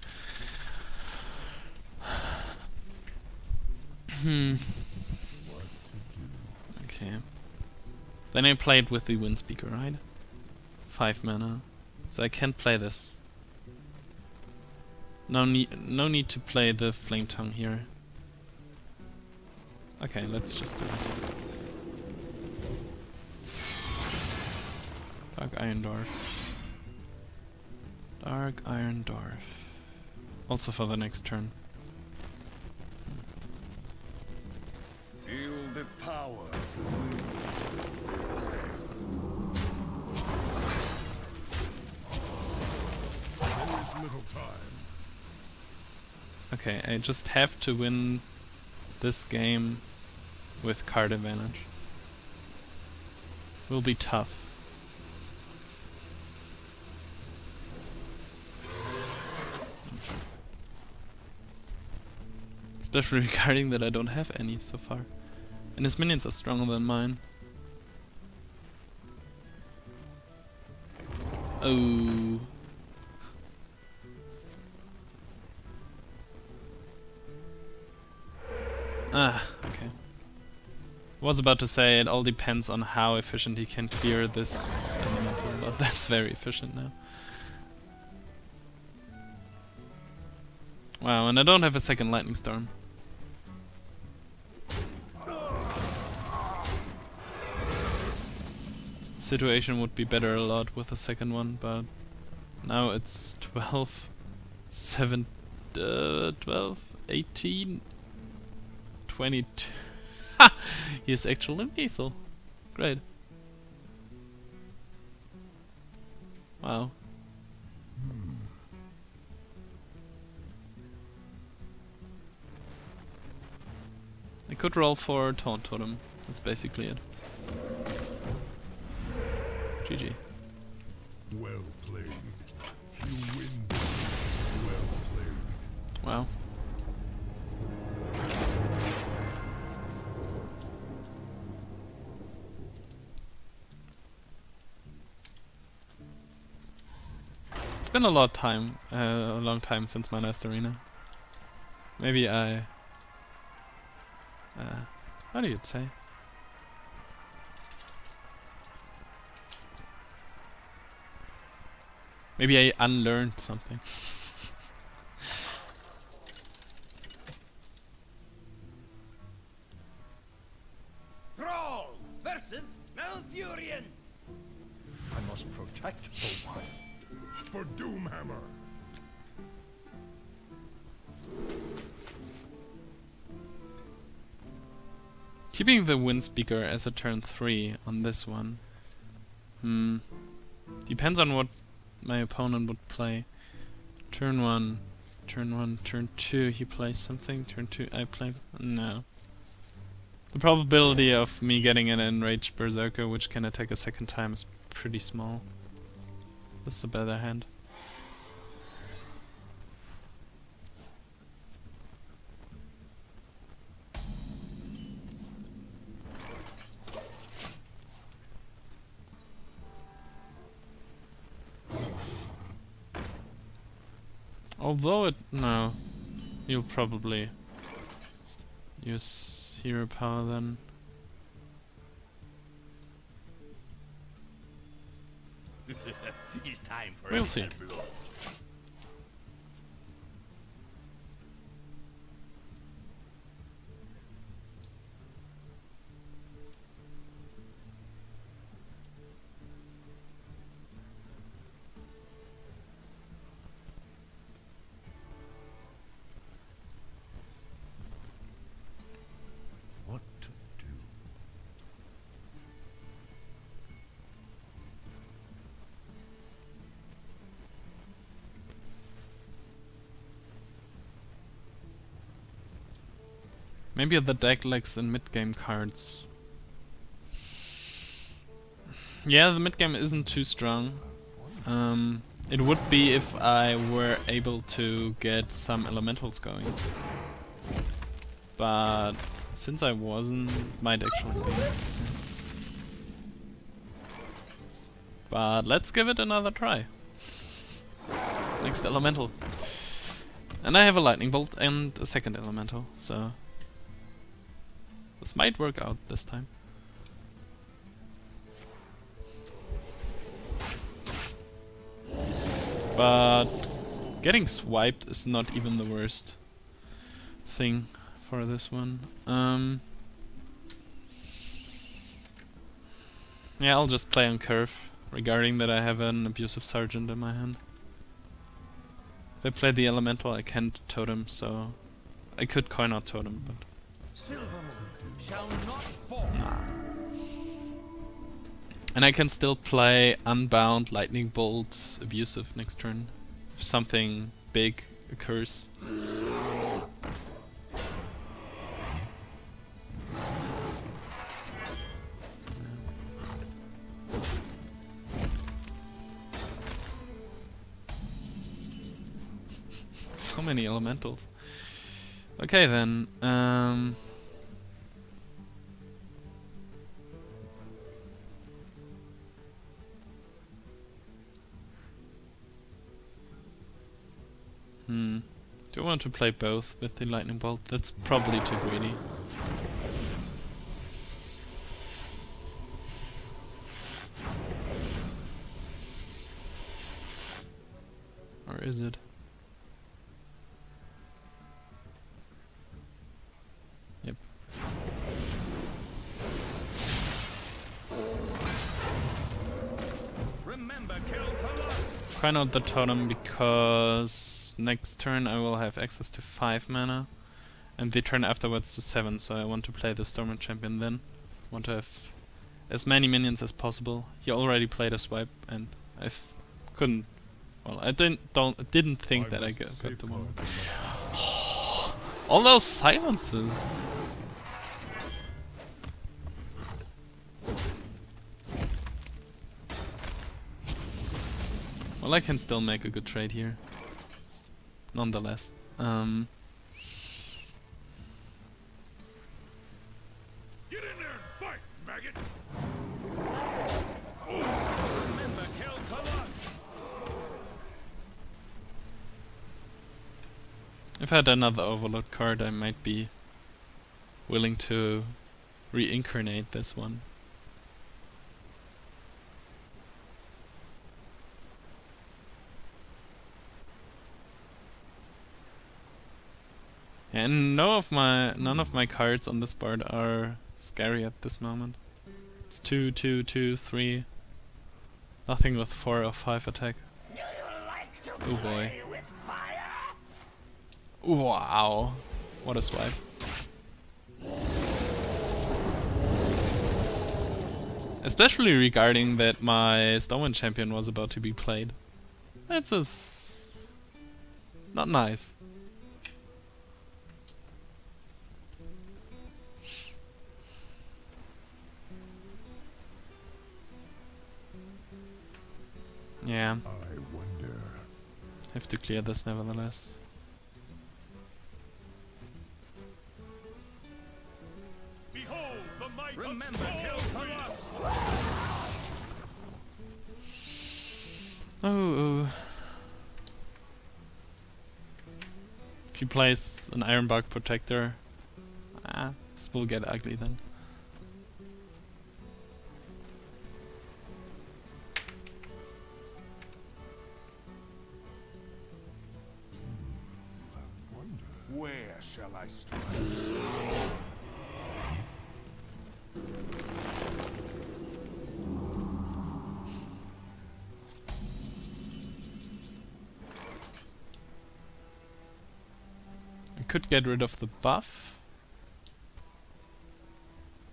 Okay. Then I played with the Windspeaker, right? 5 mana. So I can't play this. No need to play the Flame Tongue here. Okay, let's just do this. Dark Iron Dwarf. Dark Iron Dwarf. Also for the next turn. Feel the power. There is little time. Okay, I just have to win this game with card advantage. Will be tough. Especially regarding that I don't have any so far. And his minions are stronger than mine. Oh. Ah, okay. Was about to say it all depends on how efficient he can clear this elemental, but that's very efficient now. Wow, and I don't have a second lightning storm. Situation would be better a lot with the second one, but now it's 12, 7, 12, 18, 22. Ha! He is actually lethal. Great. Wow. I could roll for Taunt Totem. That's basically it. GG. Well played. You win. Well played. Wow. It's been a long time since my last arena. Maybe I... how do you say? Maybe I unlearned something. Thrall versus Malfurion. I must protect the wild. For Doomhammer. Keeping the Windspeaker as a turn 3 on this one. Depends on what my opponent would play. Turn 1, turn 2 he plays something, turn 2 I play... no. The probability of me getting an enraged Berserker which can attack a second time is pretty small. This is a better hand. Although it... no. You'll probably use hero power then. It's time for We'll see. blood. What to do? Maybe the deck lacks in mid-game cards. Yeah, the mid-game isn't too strong. It would be if I were able to get some elementals going. But since I wasn't, might actually be. But let's give it another try. Next elemental. And I have a lightning bolt and a second elemental, so this might work out this time. But getting swiped is not even the worst thing for this one. Yeah, I'll just play on curve, regarding that I have an abusive sergeant in my hand. If I play the elemental, I can't totem, so I could coin out totem, but Silvermoon shall not fall. and I can still play unbound, lightning bolt, abusive next turn. If something big occurs. So many elementals. Okay then. Do I want to play both with the lightning bolt? That's probably too greedy. Or is it? Yep. Remember, kill for lust. Coin out the totem because next turn I will have access to 5 mana and the turn afterwards to 7, so I want to play the Stormer Champion then. Want to have as many minions as possible. He already played a swipe and I couldn't... well, I didn't think that I got the one. All those silences! Well, I can still make a good trade here. Nonetheless. Get in there and fight, maggot. Remember, kill for lust. If I had another Overload card, I might be willing to reincarnate this one. And none of my cards on this board are scary at this moment. It's 2, 2, 2, 3. Nothing with 4 or 5 attack. Oh boy. Wow. What a swipe. Especially regarding that my Stormwind champion was about to be played. That's just not nice. Yeah. I wonder. Have to clear this nevertheless. Behold the might Remember, kill Colossus! Oh. If he plays an Ironbark Protector, this will get ugly then. Where shall I strike? I could get rid of the buff.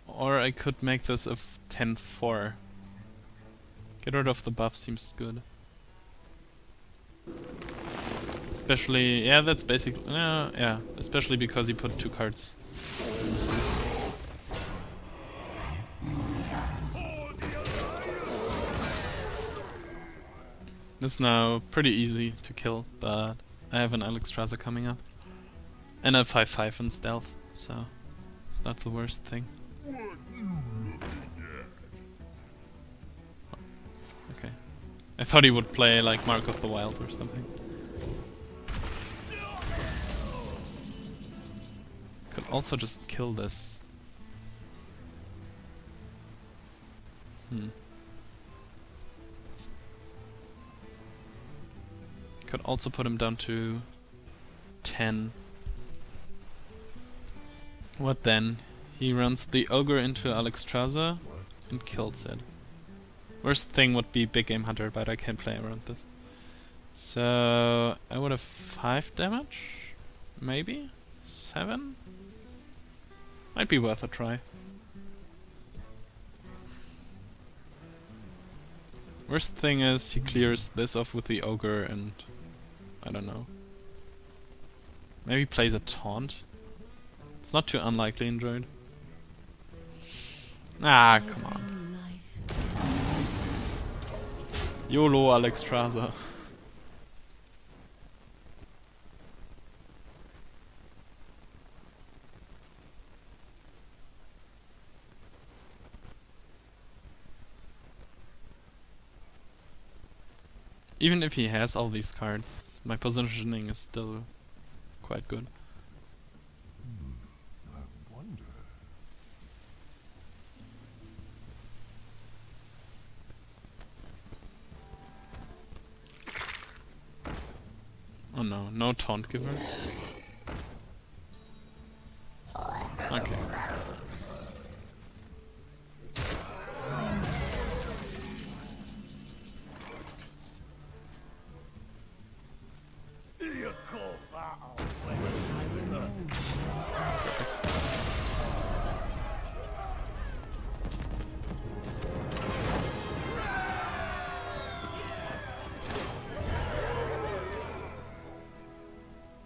Or I could make this a 10-4. Get rid of the buff seems good. Especially, yeah, that's basically, yeah, especially because he put 2 cards in this one. This is now pretty easy to kill, but I have an Alexstasza coming up. And a 5-5 in stealth, so it's not the worst thing. Okay. I thought he would play like Mark of the Wild or something. Could also just kill this. Could also put him down to 10. What then? He runs the Ogre into Alexstasza and kills it. Worst thing would be Big Game Hunter, but I can play around this. So I would have 5 damage? Maybe? 7? Might be worth a try. Worst thing is he clears this off with the Ogre and I don't know. Maybe plays a taunt. It's not too unlikely in Druid. Ah, come on. YOLO Alexstasza. Even if he has all these cards, my positioning is still quite good. I wonder. Oh no, no taunt giver. Okay.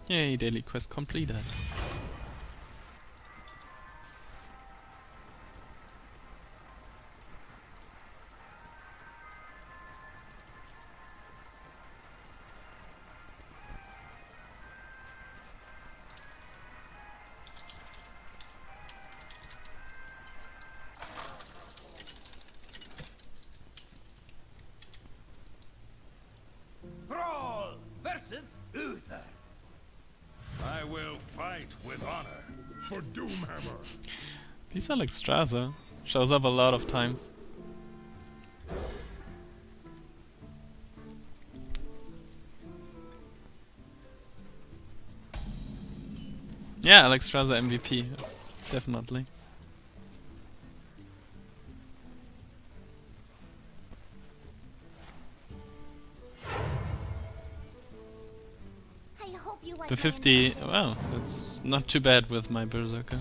Yay, daily quest completed. Thrall versus Uther. I For Doomhammer. This Alexstasza shows up a lot of times. Yeah, Alexstasza MVP, definitely. I hope you like The 50, wow, that's not too bad with my Berserker.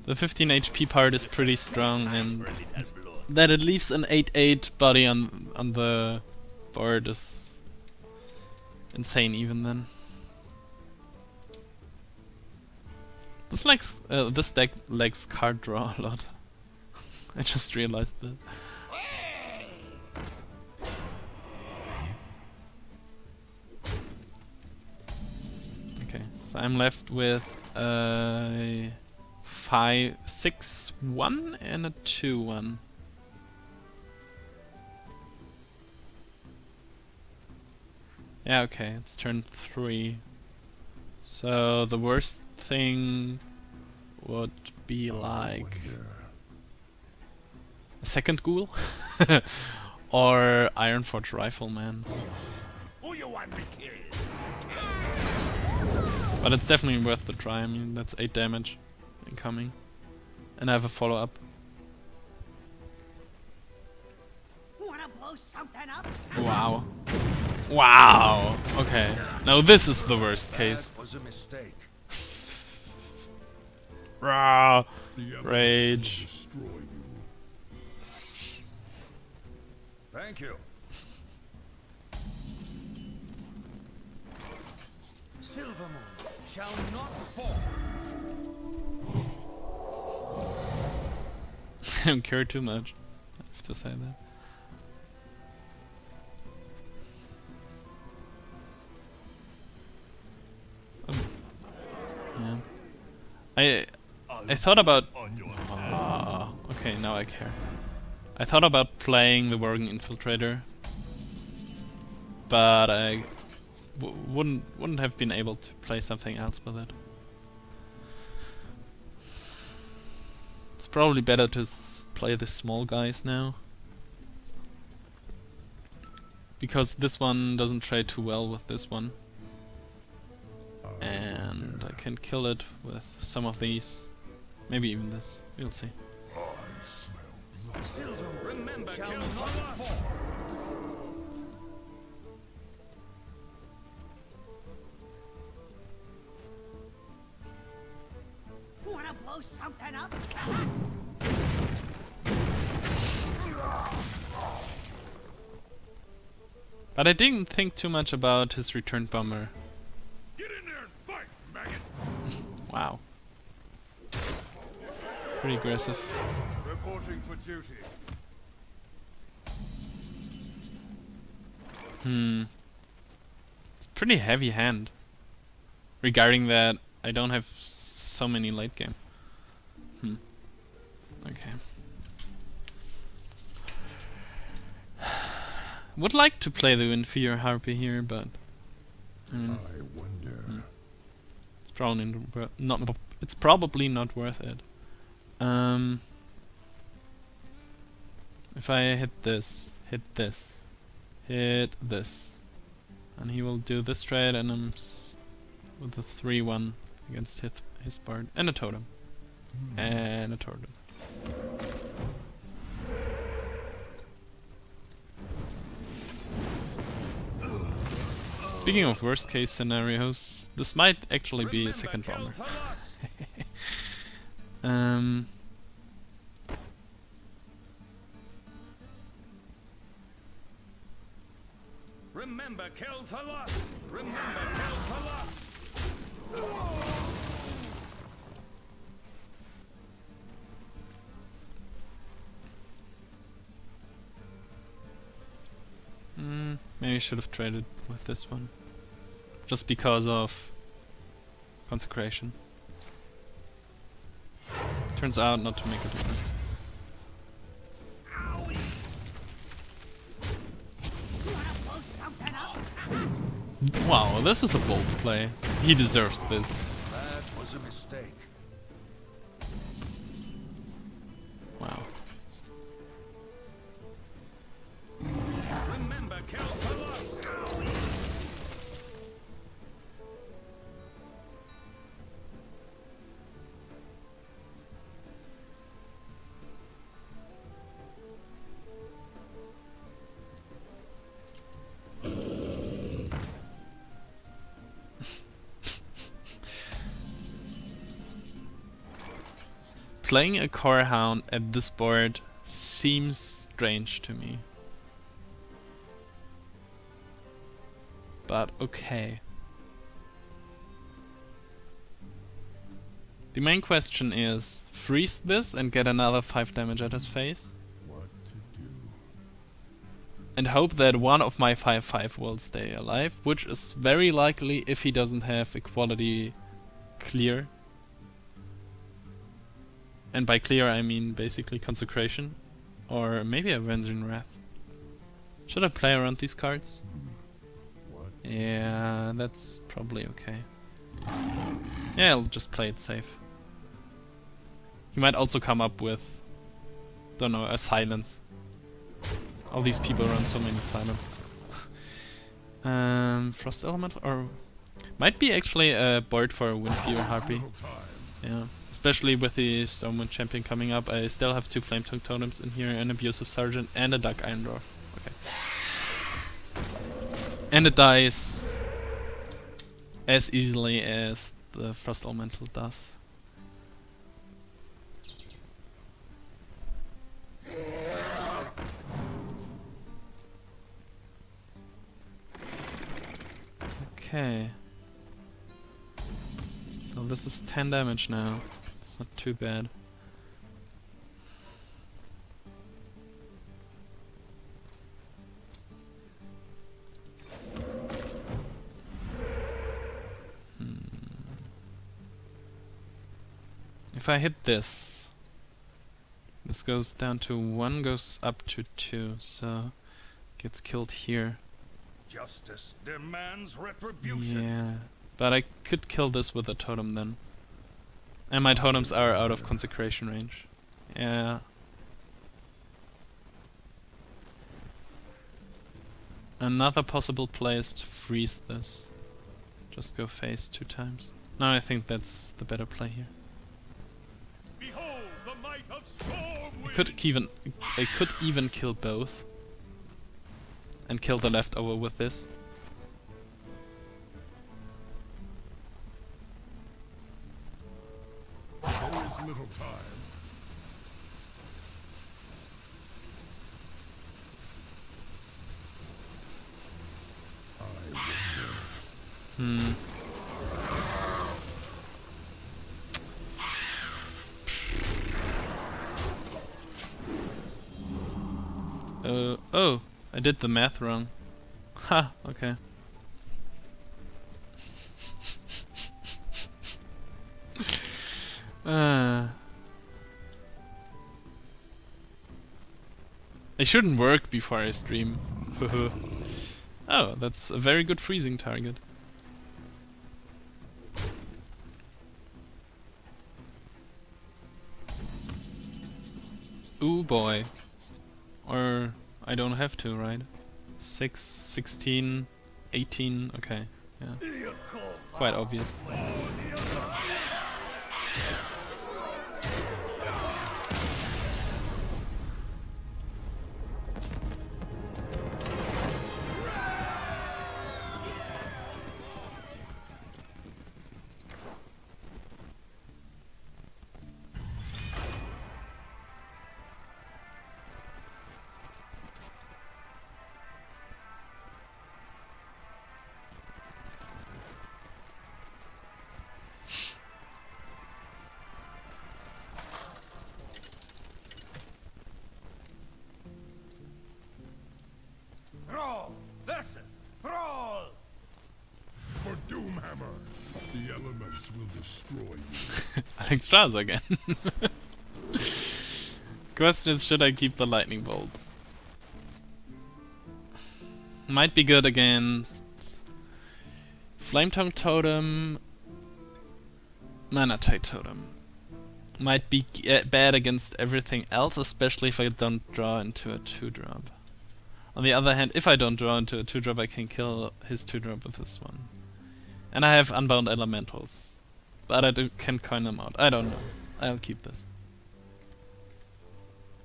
The 15 HP part is pretty strong, and that it leaves an 8/8 body on the board is insane even then. This deck likes card draw a lot. I just realized that. Okay, so I'm left with a 5-6-1 and a 2-1. Yeah, okay, it's turn 3. So the worst thing would be like a second ghoul or Ironforge Rifleman. Who you want to kill? But it's definitely worth the try. I mean, that's 8 damage incoming. And I have a follow-up. Wanna blow something up? Wow. Wow! Okay. Now this is the worst case. That was a mistake. Rah! The elements Rage. will destroy you. Thank you. Silvermoon shall not fall. I don't care too much. I have to say that. Yeah. I thought about. Okay, now I care. I thought about playing the Dorgan Infiltrator, but I wouldn't have been able to play something else with it. It's probably better to play the small guys now, because this one doesn't trade too well with this one, and I can kill it with some of these, maybe even this. We'll see. Remember, Shall kill not Paladin. fall. Wanna blow something up? But I didn't think too much about his return bomber. Get in there and fight, maggot. Wow. Pretty aggressive. Reporting for duty. It's pretty heavy hand. Regarding that, I don't have so many late game. Okay. Would like to play the Inferior Harpy here, but I mean, I wonder. it's probably not. It's probably not worth it. If I hit this, hit this, hit this, and he will do this trade, and I'm with a 3-1 against his bard and a totem, and a totem. Speaking of worst case scenarios, this might actually be a second bomber. Remember, kill for lust. Remember, kill for lust. Maybe I should have traded with this one, just because of consecration. Turns out not to make a difference. Wanna blow something up? Wow, this is a bold play. He deserves this. That was was a mistake. Wow. Remember, kill Colossus. Playing a core hound at this board seems strange to me. But okay. The main question is, freeze this and get another 5 damage at his face? What to do? And hope that one of my 5/5 will stay alive, which is very likely if he doesn't have equality clear. And by clear I mean basically consecration. Or maybe Avenging Wrath. Should I play around these cards? What? Yeah, that's probably okay. Yeah, I'll just play it safe. He might also come up with, don't know, a silence. All these people run so many silences. Frost Elemental, or might be actually a board for Windviewer Harpy. Little time. Yeah, especially with the Stormwind Champion coming up. I still have 2 Flame Tongue Totems in here, an Abusive Sergeant, and a Dark Iron Dwarf. Okay. And it dies as easily as the Frost Elemental does. Okay. So this is 10 damage now. It's not too bad. If I hit this, this goes down to 1, goes up to 2, so gets killed here. Justice demands retribution. Yeah, but I could kill this with a totem then. And my totems are out of consecration range. Yeah. Another possible play is to freeze this. Just go face 2 times. No, I think that's the better play here. Behold the might of Stormwind. I could even kill both. And kill the leftover with this. There is little time. Hmm. Oh, I did the math wrong. Ha, okay. I shouldn't work before I stream. Oh, that's a very good freezing target. Ooh boy. Or I don't have to, right? 6, 16, 18, okay, yeah. Quite obvious. Thrall versus Thrall. For Doomhammer, the elements will destroy you. Alexstasza again. Question is, should I keep the lightning bolt? Might be good against Flame Tongue Totem. Mana Tide Totem. Might be bad against everything else, especially if I don't draw into a 2-drop. On the other hand, if I don't draw into a 2-drop, I can kill his 2-drop with this one. And I have Unbound Elementals. But I can coin them out. I don't know. I'll keep this.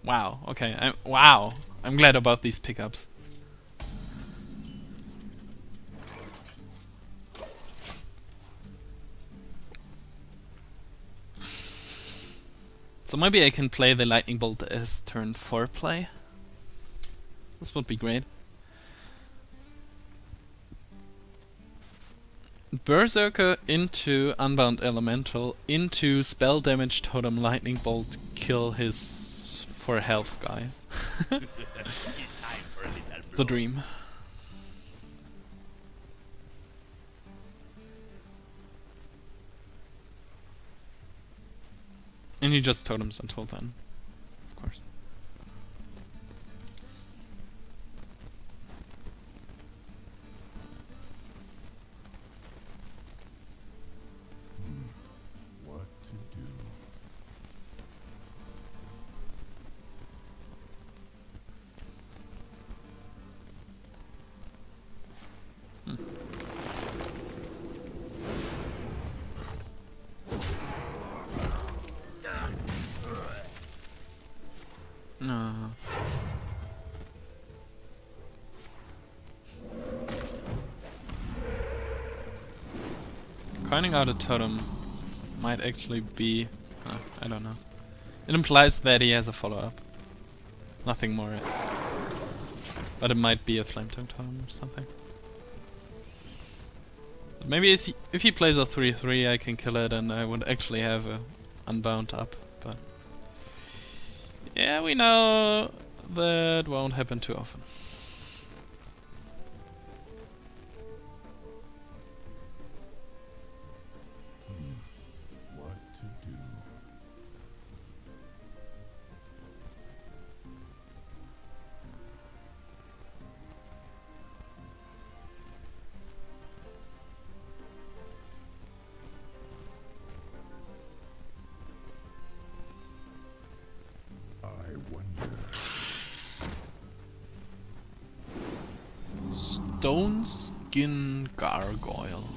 Wow, okay. Wow! I'm glad about these pickups. So maybe I can play the Lightning Bolt as turn 4 play. This would be great. Berserker into Unbound Elemental into Spell Damage Totem Lightning Bolt, kill his 4 health guy. The dream. And he just totems until then, of course. What to do? No. Coining out a totem might actually be... I don't know. It implies that he has a follow-up. Nothing more. But it might be a flame tongue totem or something. But maybe if he plays a 3-3 I can kill it and I would actually have a Unbound up, but... yeah, we know that won't happen too often. What to do? I wonder. Stone Skin Gargoyle.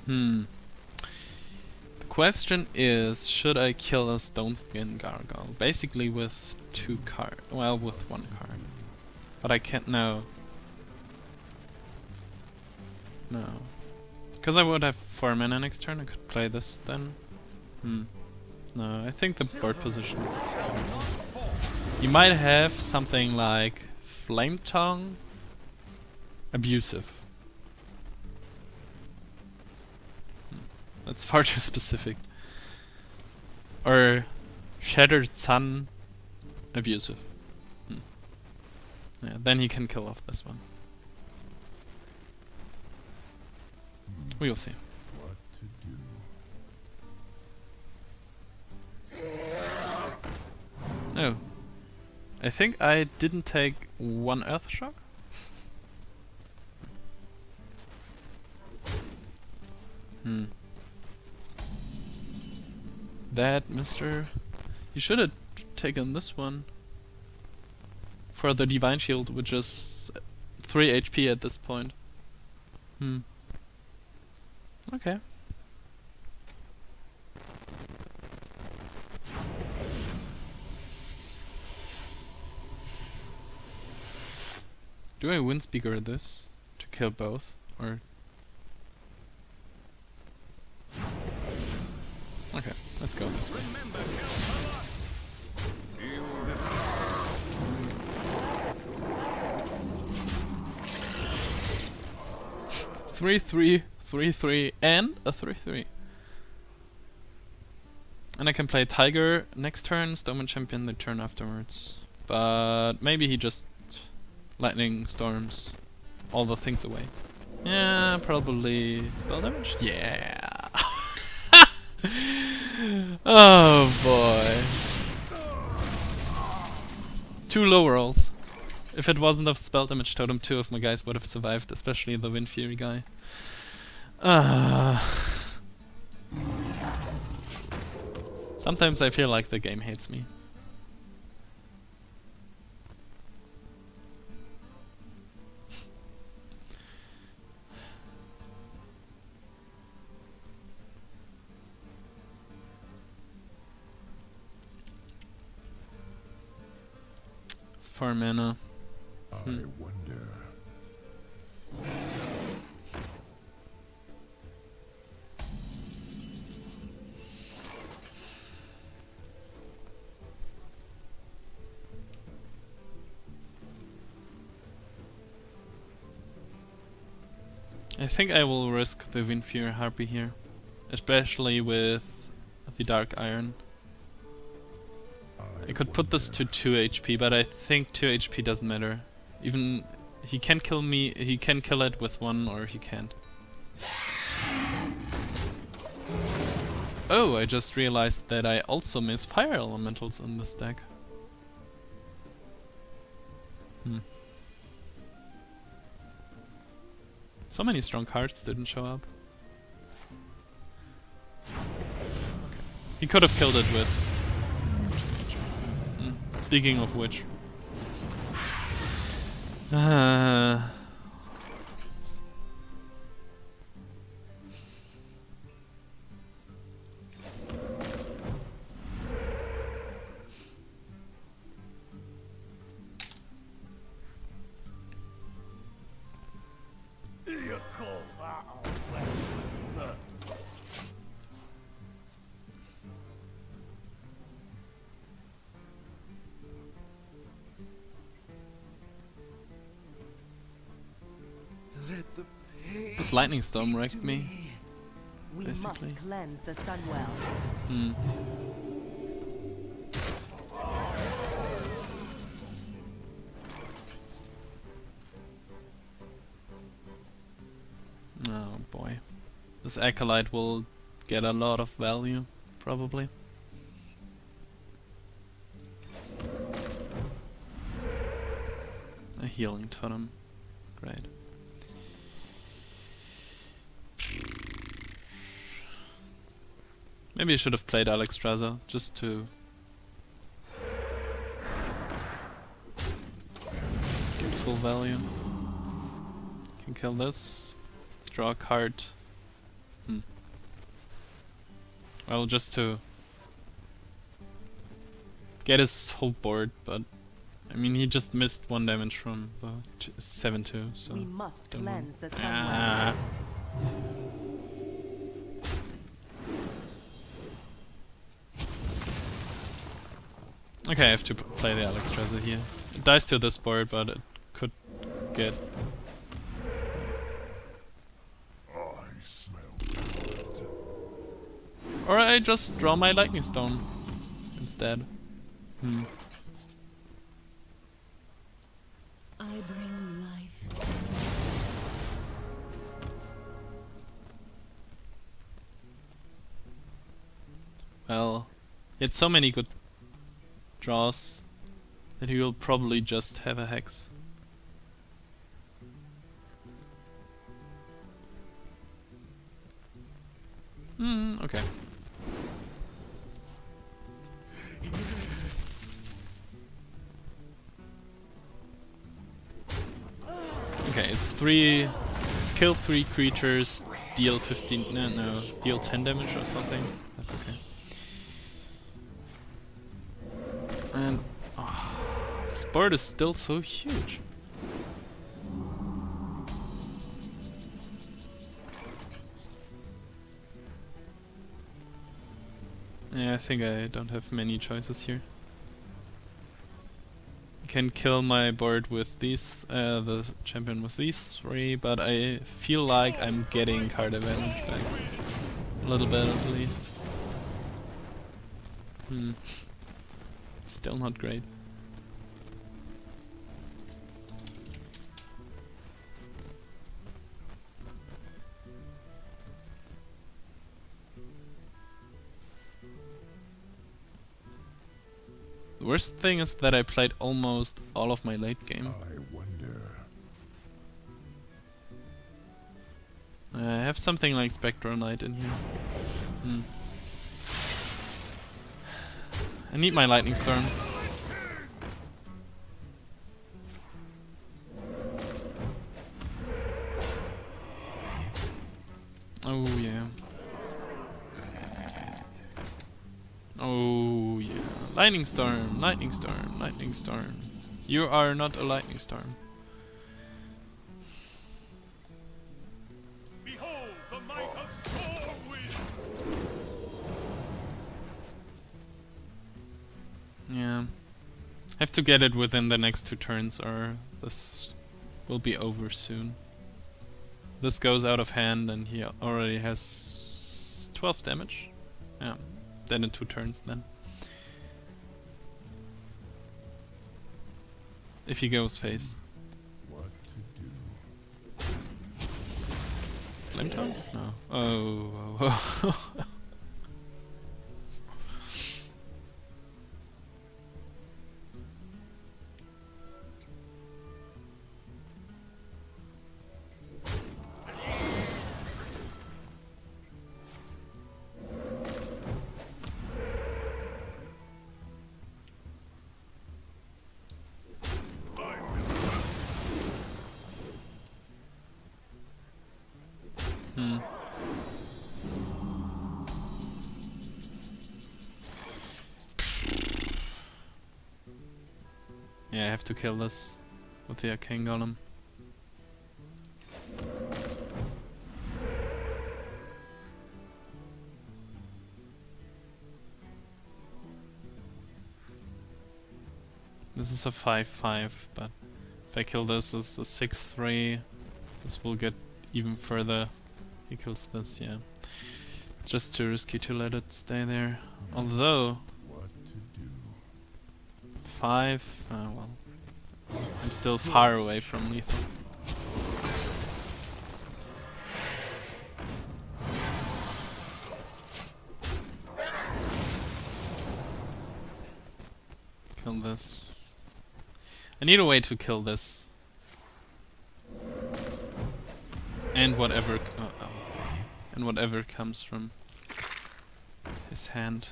The question is, should I kill a Stone Skin Gargoyle? Basically with 2 cards. Well, with 1 card. But I can't know. No. Because I would have 4 mana next turn, I could play this then. No, I think the board position is... You might have something like Flame Tongue, Abusive. That's far too specific. Or Shattered Sun, Abusive. Yeah, then you can kill off this one. We will see. What to do? Oh. I think I didn't take 1 Earth Shock? That, mister. You should have taken this one. For the Divine Shield, which is 3 HP at this point. Okay. Do I Windspeaker this to kill both, or? Okay, let's go this way. Remember, kill Three, 3/3, and a 3/3. And I can play Tiger next turn, Stoneman Champion the turn afterwards. But maybe he just lightning storms all the things away. Yeah, probably spell damage? Yeah. Oh boy. 2 low rolls. If it wasn't a spell damage totem, 2 of my guys would have survived, especially the Wind Fury guy. Sometimes I feel like the game hates me. It's 4 mana. I wonder. I think I will risk the Wind Fury Harpy here, especially with the Dark Iron. I could put this to 2 HP, but I think 2 HP doesn't matter. Even he can kill me, he can kill it with 1 or he can't. Oh, I just realized that I also miss Fire Elementals in this deck. So many strong cards didn't show up. Okay. He could have killed it with... Speaking of which... You call that a weapon? Let the pain This lightning storm wrecked me. We Basically. must cleanse the Sunwell. Oh boy. This Acolyte will get a lot of value, probably. A healing totem. Great. Maybe I should have played Alexstasza just to get full value. Can kill this. Draw a card. Well, just to get his whole board, but I mean he just missed 1 damage from the 7-2, so We must don't know. cleanse the Sunwell. Ah. Okay, I have to play the Alexstasza here. It dies to this board, but it could get... I smell blood. Or I just draw my Lightning Stone instead. I bring life. Well, he had so many good draws that he will probably just have a Hex. Okay. Okay, it's kill 3 creatures, deal 15, no, deal 10 damage or something. That's okay. And this board is still so huge. Yeah, I think I don't have many choices here. I can kill my board with these, the champion with these 3, but I feel like I'm getting card advantage back. A little bit at least. Still not great. Worst thing is that I played almost all of my late game. I wonder. I have something like Spectral Knight in here. I need my Lightning Storm. Oh yeah. Oh yeah. Lightning Storm, Lightning Storm, Lightning Storm. You are not a Lightning Storm. Behold the might of Stormwind! Yeah. Have to get it within the next 2 turns or this will be over soon. This goes out of hand and he already has 12 damage. Yeah. Then in 2 turns then. If he goes face. What to do? Flame Tongue? No. Oh. Yeah, I have to kill this with the Arcane Golem. This is a 5-5, but if I kill this, it's a 6-3. This will get even further. He kills this, yeah. It's just too risky to let it stay there. Although, What to do? 5, well, I'm still far away from lethal. Kill this. I need a way to kill this. And whatever, and whatever comes from his hand.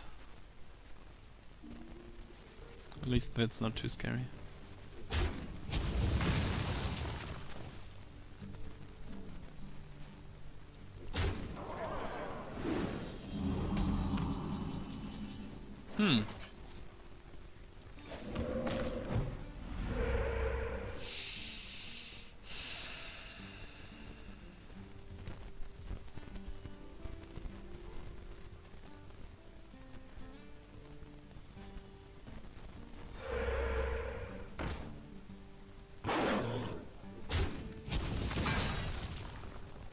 At least that's not too scary.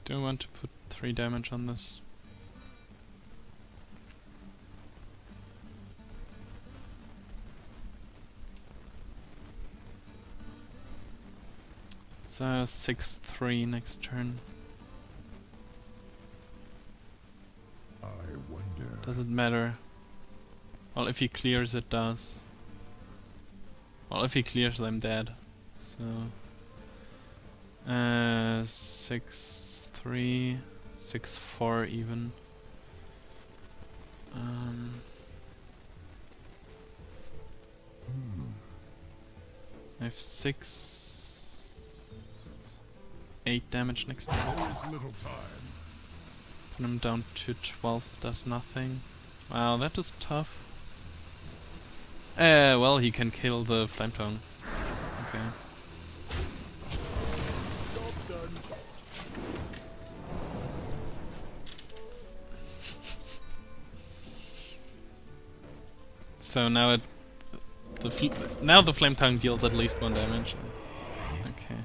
Do I want to put 3 damage on this? It's 6-3 next turn. I wonder. Does it matter? Well, if he clears, it does. Well, if he clears, I'm dead. So 6-3, 6-4 even. I have 8 damage next turn. There's little time. Put him down to 12, does nothing. Wow, that is tough. Well, he can kill the Flame Tongue. Okay. So now it, now the Flame Tongue deals at least 1 damage. Okay.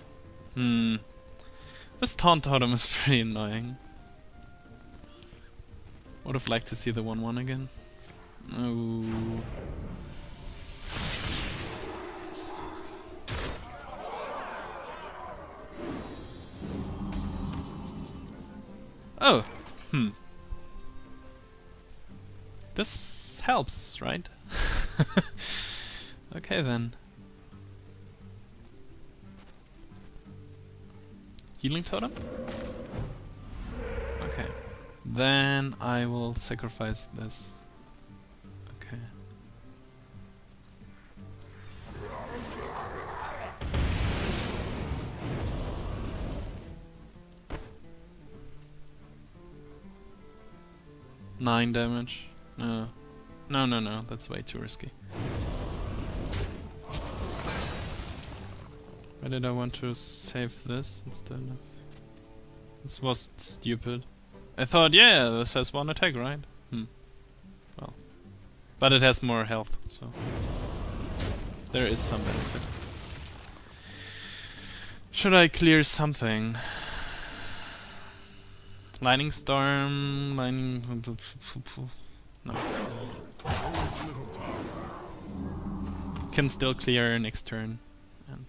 This Taunt Totem is pretty annoying. Would have liked to see the 1-1 again. Oh. Oh. This helps, right? Okay then. Healing totem? Okay. Then I will sacrifice this. Okay. Nine damage. No. No, that's way too risky. Why did I want to save this instead of... This was stupid. I thought, yeah, this has one attack, right? Well. But it has more health, so... There is some benefit. Should I clear something? Lightning Storm... Lightning... No. Can still clear next turn. And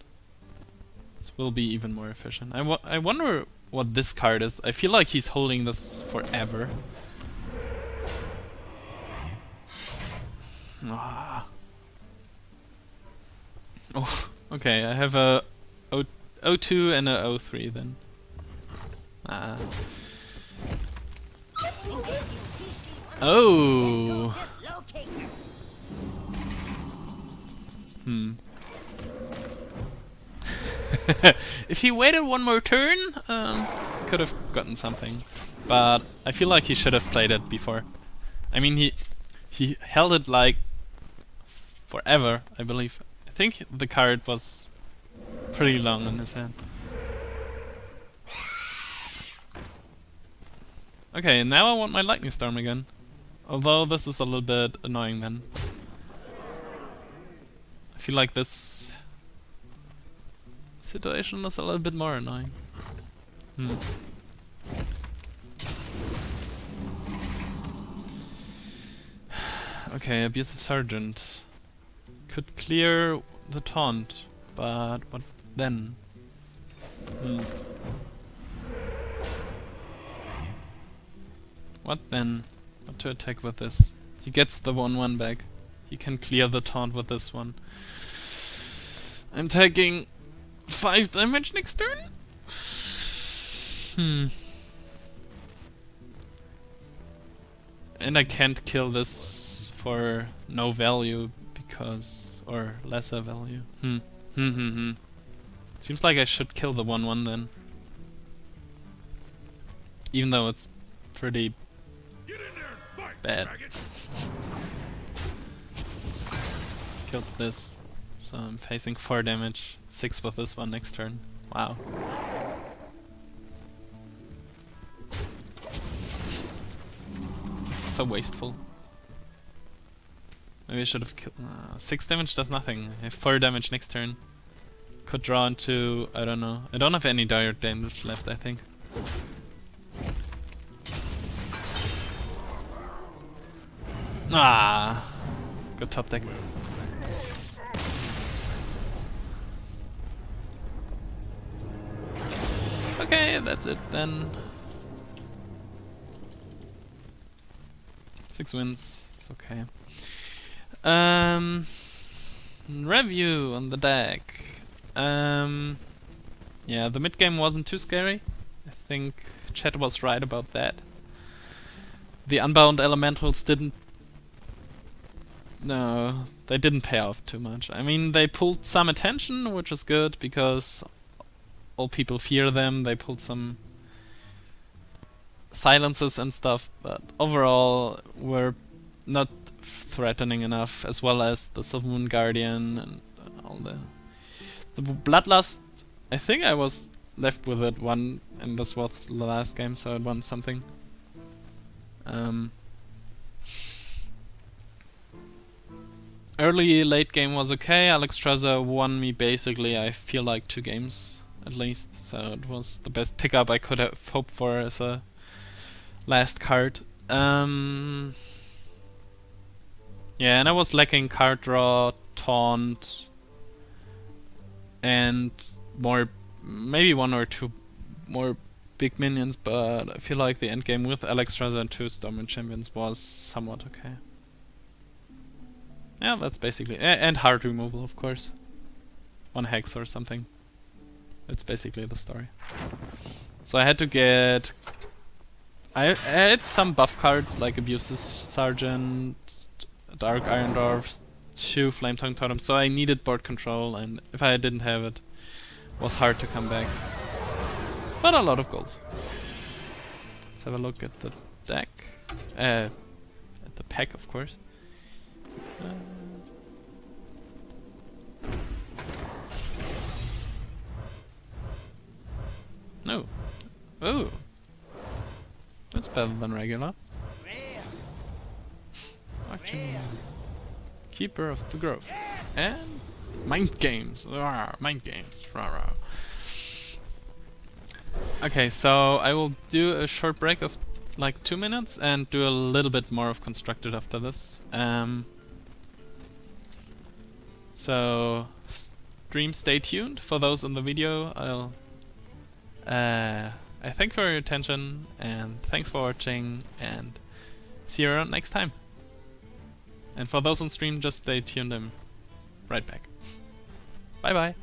this will be even more efficient. I wonder what this card is. I feel like he's holding this forever. Ah. Oh, okay, I have a O2 and a O3 then. Ah. Oh. If he waited one more turn, could have gotten something. But I feel like he should have played it before. I mean, he held it like forever, I believe. I think the card was pretty long in his hand. Okay, now I want my Lightning Storm again. Although this is a little bit annoying then. I feel like this situation is a little bit more annoying. Okay, Abusive Sergeant. Could clear the taunt, but what then? What then? What to attack with this? He gets the 1/1 back. He can clear the taunt with this one. I'm taking 5 damage next turn? And I can't kill this for no value because... or lesser value. Seems like I should kill the 1/1 then. Even though it's pretty bad. Kills this. So I'm facing 4 damage. 6 with this one next turn. Wow. This is so wasteful. Maybe I should have killed... 6 damage does nothing. I have 4 damage next turn. Could draw into... I don't know. I don't have any direct damage left, I think. Ah, good top deck. Okay, that's it then. 6 wins, it's okay. Review on the deck. Yeah, the mid game wasn't too scary. I think chat was right about that. The Unbound Elementals didn't... No, they didn't pay off too much. I mean, they pulled some attention, which is good, because all people fear them. They pulled some silences and stuff, but overall were not threatening enough, as well as the Silvermoon Guardian and all the Bloodlust. I think I was left with it one, and this was the last game, so it won something. Early late game was okay. Alexstasza won me basically, I feel like 2 games at least, so it was the best pickup I could have hoped for as a last card. Yeah, and I was lacking card draw, taunt, and more, maybe 1 or 2 more big minions, but I feel like the end game with Alexstasza and 2 Stormwind Champions was somewhat okay. Yeah, that's basically and heart removal, of course. 1 hex or something. That's basically the story. So I had to get. I had some buff cards like Abusive Sergeant, Dark Iron Dwarfs, 2 Flame Tongue Totems, so I needed board control, and if I didn't have it, was hard to come back. But a lot of gold. Let's have a look at the deck. At the pack, of course. No. Oh. That's better than regular. Auction. Keeper of the Grove. And Mind Games. Mind Games. Okay, so I will do a short break of like 2 minutes and do a little bit more of Constructed after this. So stream, stay tuned. For those on the video, I'll I thank for your attention and thanks for watching, and see you around next time. And for those on stream, just stay tuned. I'm right back. Bye bye.